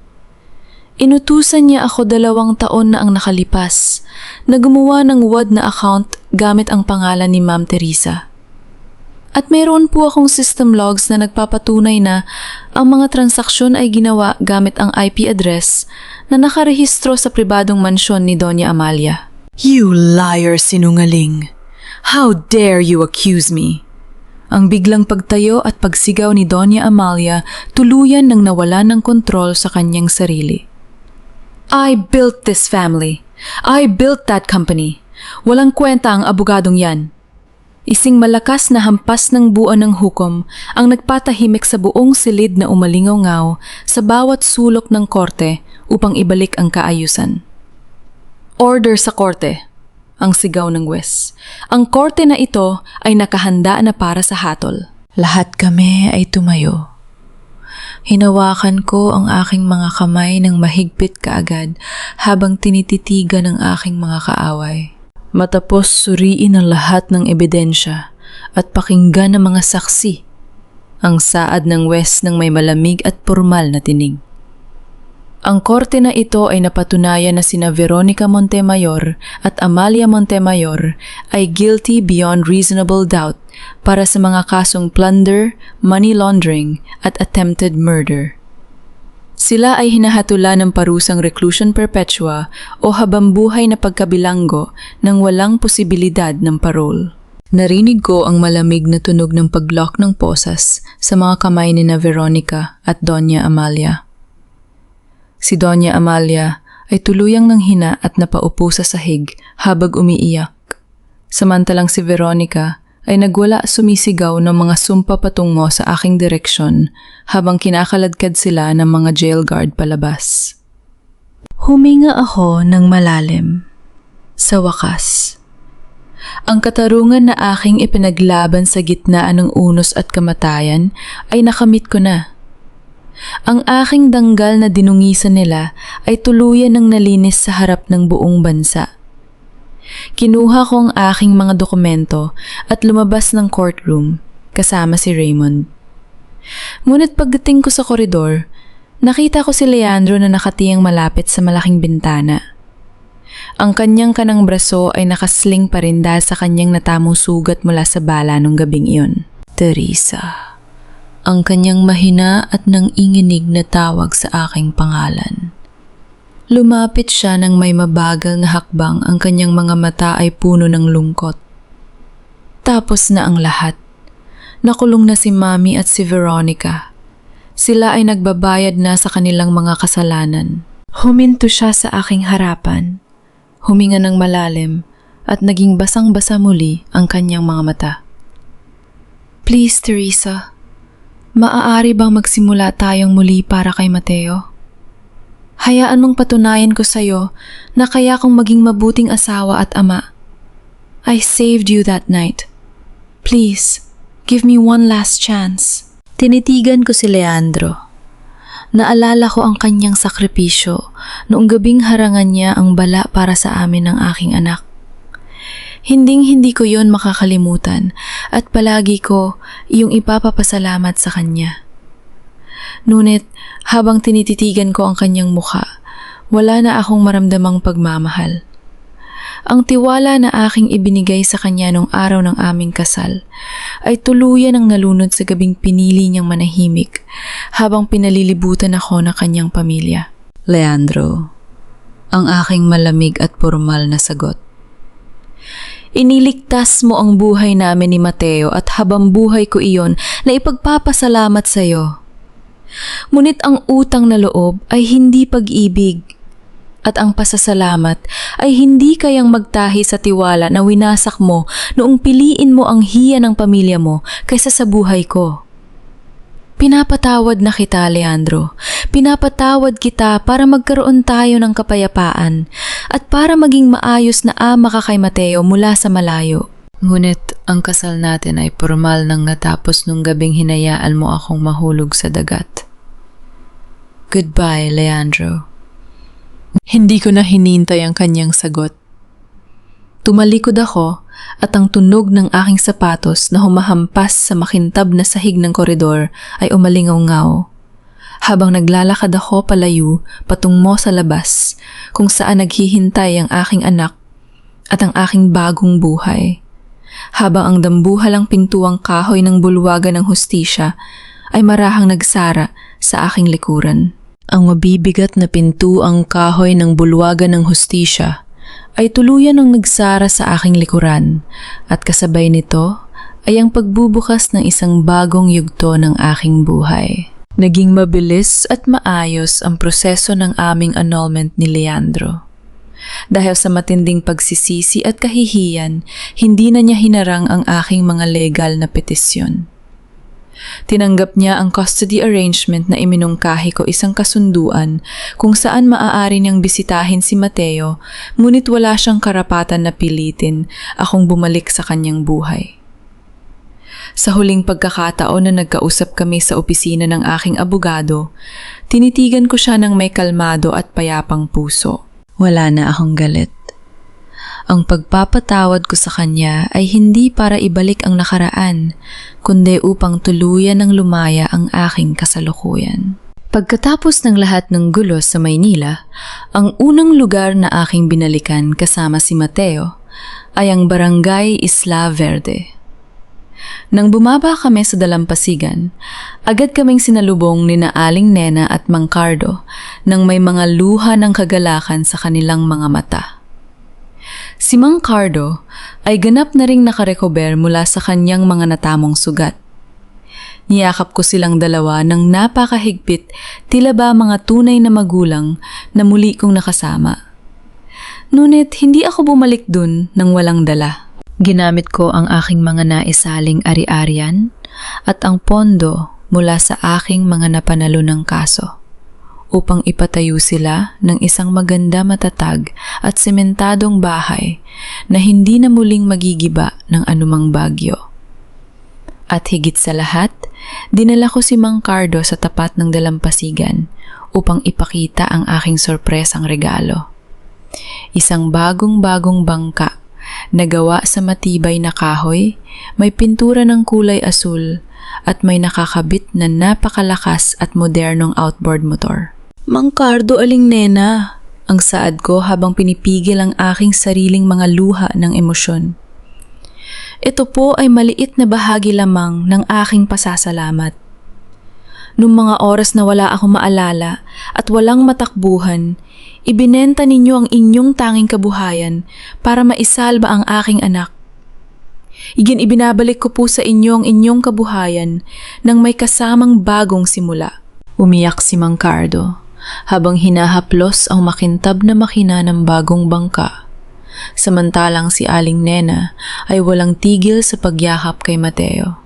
[SPEAKER 1] Inutusan niya ako 2 taon na ang nakalipas na gumawa ng WAD na account gamit ang pangalan ni Ma'am Teresa. At mayroon po akong system logs na nagpapatunay na ang mga transaksyon ay ginawa gamit ang IP address na nakarehistro sa pribadong mansyon ni Doña Amalia. You liar, sinungaling! How dare you accuse me? Ang biglang pagtayo at pagsigaw ni Doña Amalia tuluyan nang nawala ng kontrol sa kanyang sarili. I built this family. I built that company. Walang kwenta ang abogadong yan. Ising malakas na hampas ng buwan ng hukom ang nagpatahimik sa buong silid na umalingaw-ngaw sa bawat sulok ng korte upang ibalik ang kaayusan. Order sa korte, ang sigaw ng Wes. Ang korte na ito ay nakahanda na para sa hatol. Lahat kami ay tumayo. Hinawakan ko ang aking mga kamay ng mahigpit kaagad habang tinititigan ng aking mga kaaway. Matapos suriin ang lahat ng ebidensya at pakinggan ng mga saksi, ang saad ng Wes ng may malamig at pormal na tinig. Ang korte na ito ay napatunayan na sina Veronica Montemayor at Amalia Montemayor ay guilty beyond reasonable doubt para sa mga kasong plunder, money laundering at attempted murder. Sila ay hinahatulan ng parusang reclusion perpetua o habambuhay na pagkabilanggo ng walang posibilidad ng parole. Narinig ko ang malamig na tunog ng paglock ng posas sa mga kamay ni na Veronica at Doña Amalia. Si Doña Amalia ay tuluyang nanghina at napaupo sa sahig habang umiiyak. Samantalang si Veronica ay nagwala sumisigaw ng mga sumpa patungo sa aking direksyon habang kinakaladkad sila ng mga jail guard palabas. Huminga ako ng malalim. Sa wakas, Ang katarungan na aking ipinaglaban sa gitna ng unos at kamatayan ay nakamit ko na. Ang aking danggal na dinungisan nila ay tuluyan ng nalinis sa harap ng buong bansa. Kinuha ko ang aking mga dokumento at lumabas ng courtroom kasama si Raymond. Ngunit pagdating ko sa koridor, nakita ko si Leandro na nakatiyang malapit sa malaking bintana. Ang kanyang kanang braso ay nakasling pa rin dahil sa kanyang natamong sugat mula sa bala nung gabing iyon. Teresa. Ang kanyang mahina at nanginginig na tawag sa aking pangalan. Lumapit siya nang may mabagal na hakbang, ang kanyang mga mata ay puno ng lungkot. Tapos na ang lahat. Nakulong na si Mami at si Veronica. Sila ay nagbabayad na sa kanilang mga kasalanan. Huminto siya sa aking harapan. Huminga ng malalim at naging basang-basa muli ang kanyang mga mata. Please, Teresa. Maaari bang magsimula tayong muli para kay Mateo? Hayaan mong patunayan ko sa'yo na kaya kong maging mabuting asawa at ama. I saved you that night. Please, give me one last chance. Tinitigan ko si Leandro. Naalala ko ang kanyang sakripisyo noong gabing harangan niya ang bala para sa amin ng aking anak. Hinding-hindi ko yon makakalimutan at palagi ko iyong ipapapasalamat sa kanya. Ngunit habang tinititigan ko ang kanyang mukha, wala na akong maramdamang pagmamahal. Ang tiwala na aking ibinigay sa kanya nung araw ng aming kasal ay tuluyan ang nalunod sa gabing pinili niyang manahimik habang pinalilibutan ako ng kanyang pamilya. Leandro, ang aking malamig at formal na sagot. Iniligtas mo ang buhay namin ni Mateo at habang buhay ko iyon na ipagpapasalamat sa iyo. Ngunit ang utang na loob ay hindi pag-ibig at ang pasasalamat ay hindi kayang magtahi sa tiwala na winasak mo noong piliin mo ang hiya ng pamilya mo kaysa sa buhay ko. Pinapatawad na kita, Leandro. Pinapatawad kita para magkaroon tayo ng kapayapaan at para maging maayos na ama ka kay Mateo mula sa malayo. Ngunit ang kasal natin ay formal nang natapos nung gabing hinayaan mo akong mahulog sa dagat. Goodbye, Leandro. Hindi ko na hinintay ang kanyang sagot. Tumalikod ako at ang tunog ng aking sapatos na humahampas sa makintab na sahig ng koridor ay umalingaw-ngaw. Habang naglalakad ako palayo patungo sa labas kung saan naghihintay ang aking anak at ang aking bagong buhay. Habang ang dambuhalang pintuang kahoy ng bulwagan ng hustisya ay marahang nagsara sa aking likuran. Ang mabibigat na pintuang kahoy ng bulwagan ng hustisya ay tuluyan ng nagsara sa aking likuran at kasabay nito ay ang pagbubukas ng isang bagong yugto ng aking buhay. Naging mabilis at maayos ang proseso ng aming annulment ni Leandro. Dahil sa matinding pagsisisi at kahihiyan, hindi na niya hinarang ang aking mga legal na petisyon. Tinanggap niya ang custody arrangement na iminungkahi ko, isang kasunduan kung saan maaari niyang bisitahin si Mateo, ngunit wala siyang karapatan na pilitin akong bumalik sa kanyang buhay. Sa huling pagkakataon na nagkausap kami sa opisina ng aking abogado, tinitigan ko siya ng may kalmado at payapang puso. Wala na akong galit. Ang pagpapatawad ko sa kanya ay hindi para ibalik ang nakaraan, kundi upang tuluyan ng lumaya ang aking kasalukuyan. Pagkatapos ng lahat ng gulo sa Maynila, ang unang lugar na aking binalikan kasama si Mateo ay ang Barangay Isla Verde. Nang bumaba kami sa dalampasigan, agad kaming sinalubong ni na Aling Nena at Mang Cardo nang may mga luha ng kagalakan sa kanilang mga mata. Si Mang Cardo ay ganap na ring nakarecover mula sa kanyang mga natamong sugat. Niyakap ko silang dalawa ng napakahigpit, tila ba mga tunay na magulang na muli kong nakasama. Ngunit hindi ako bumalik dun nang walang dala. Ginamit ko ang aking mga naisaling ari-arian at ang pondo mula sa aking mga napanalo ng kaso upang ipatayo sila ng isang maganda, matatag at sementadong bahay na hindi na muling magigiba ng anumang bagyo. At higit sa lahat, dinala ko si Mang Cardo sa tapat ng dalampasigan upang ipakita ang aking sorpresang regalo. Isang bagong-bagong bangka na gawa sa matibay na kahoy, may pintura ng kulay asul at may nakakabit na napakalakas at modernong outboard motor. Mang Cardo, aling nena, ang saad ko habang pinipigil ang aking sariling mga luha ng emosyon. Ito po ay maliit na bahagi lamang ng aking pasasalamat. Noong mga oras na wala akong maalala at walang matakbuhan, ibinenta ninyo ang inyong tanging kabuhayan para maisalba ang aking anak. Ibinabalik ko po sa inyo ang inyong kabuhayan nang may kasamang bagong simula. Umiyak si Mang Cardo habang hinahaplos ang makintab na makina ng bagong bangka. Samantalang si Aling Nena ay walang tigil sa pagyakap kay Mateo.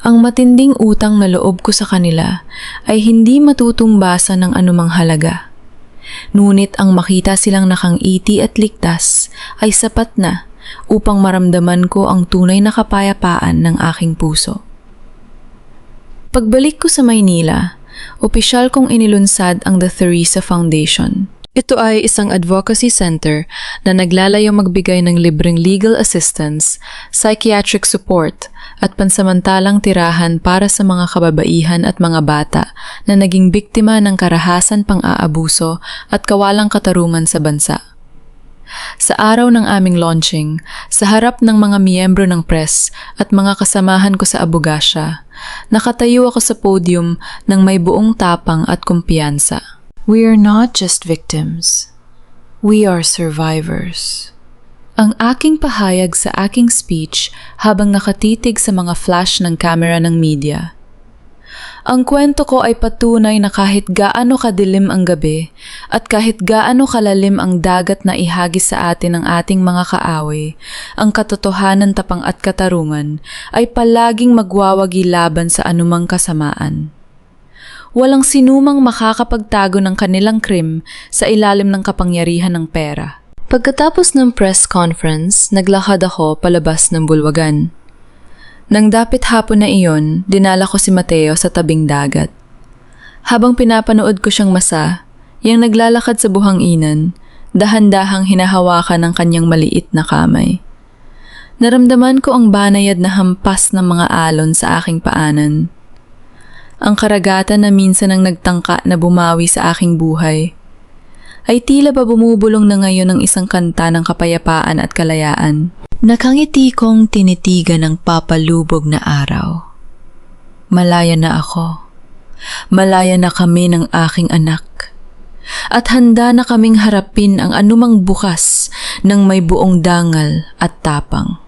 [SPEAKER 1] Ang matinding utang na loob ko sa kanila ay hindi matutumbasan ng anumang halaga. Ngunit ang makita silang nakangiti at ligtas ay sapat na upang maramdaman ko ang tunay na kapayapaan ng aking puso. Pagbalik ko sa Maynila, opisyal kong inilunsad ang The Theresa Foundation. Ito ay isang advocacy center na naglalayong magbigay ng libreng legal assistance, psychiatric support, at pansamantalang tirahan para sa mga kababaihan at mga bata na naging biktima ng karahasan pang-aabuso at kawalang katarungan sa bansa. Sa araw ng aming launching, sa harap ng mga miyembro ng press at mga kasamahan ko sa abogasya, nakatayo ako sa podium ng may buong tapang at kumpiyansa. We are not just victims. We are survivors. Ang aking pahayag sa aking speech habang nakatitig sa mga flash ng camera ng media. Ang kwento ko ay patunay na kahit gaano kadilim ang gabi at kahit gaano kalalim ang dagat na ihagis sa atin ng ating mga kaaway, ang katotohanan, tapang at katarungan ay palaging magwawagi laban sa anumang kasamaan. Walang sinumang makakapagtago ng kanilang krim sa ilalim ng kapangyarihan ng pera. Pagkatapos ng press conference, naglakad ako palabas ng bulwagan. Nang dapit hapon na iyon, dinala ko si Mateo sa tabing dagat. Habang pinapanood ko siyang masa, yang naglalakad sa buhanginan, dahan-dahang hinahawakan ng kanyang maliit na kamay. Naramdaman ko ang banayad na hampas ng mga alon sa aking paanan. Ang karagatan na minsan ang nagtangka na bumawi sa aking buhay, ay tila ba bumubulong na ngayon ng isang kanta ng kapayapaan at kalayaan. Nakangiti kong tinitigan ng papalubog na araw. Malaya na ako. Malaya na kami ng aking anak. At handa na kaming harapin ang anumang bukas ng may buong dangal at tapang.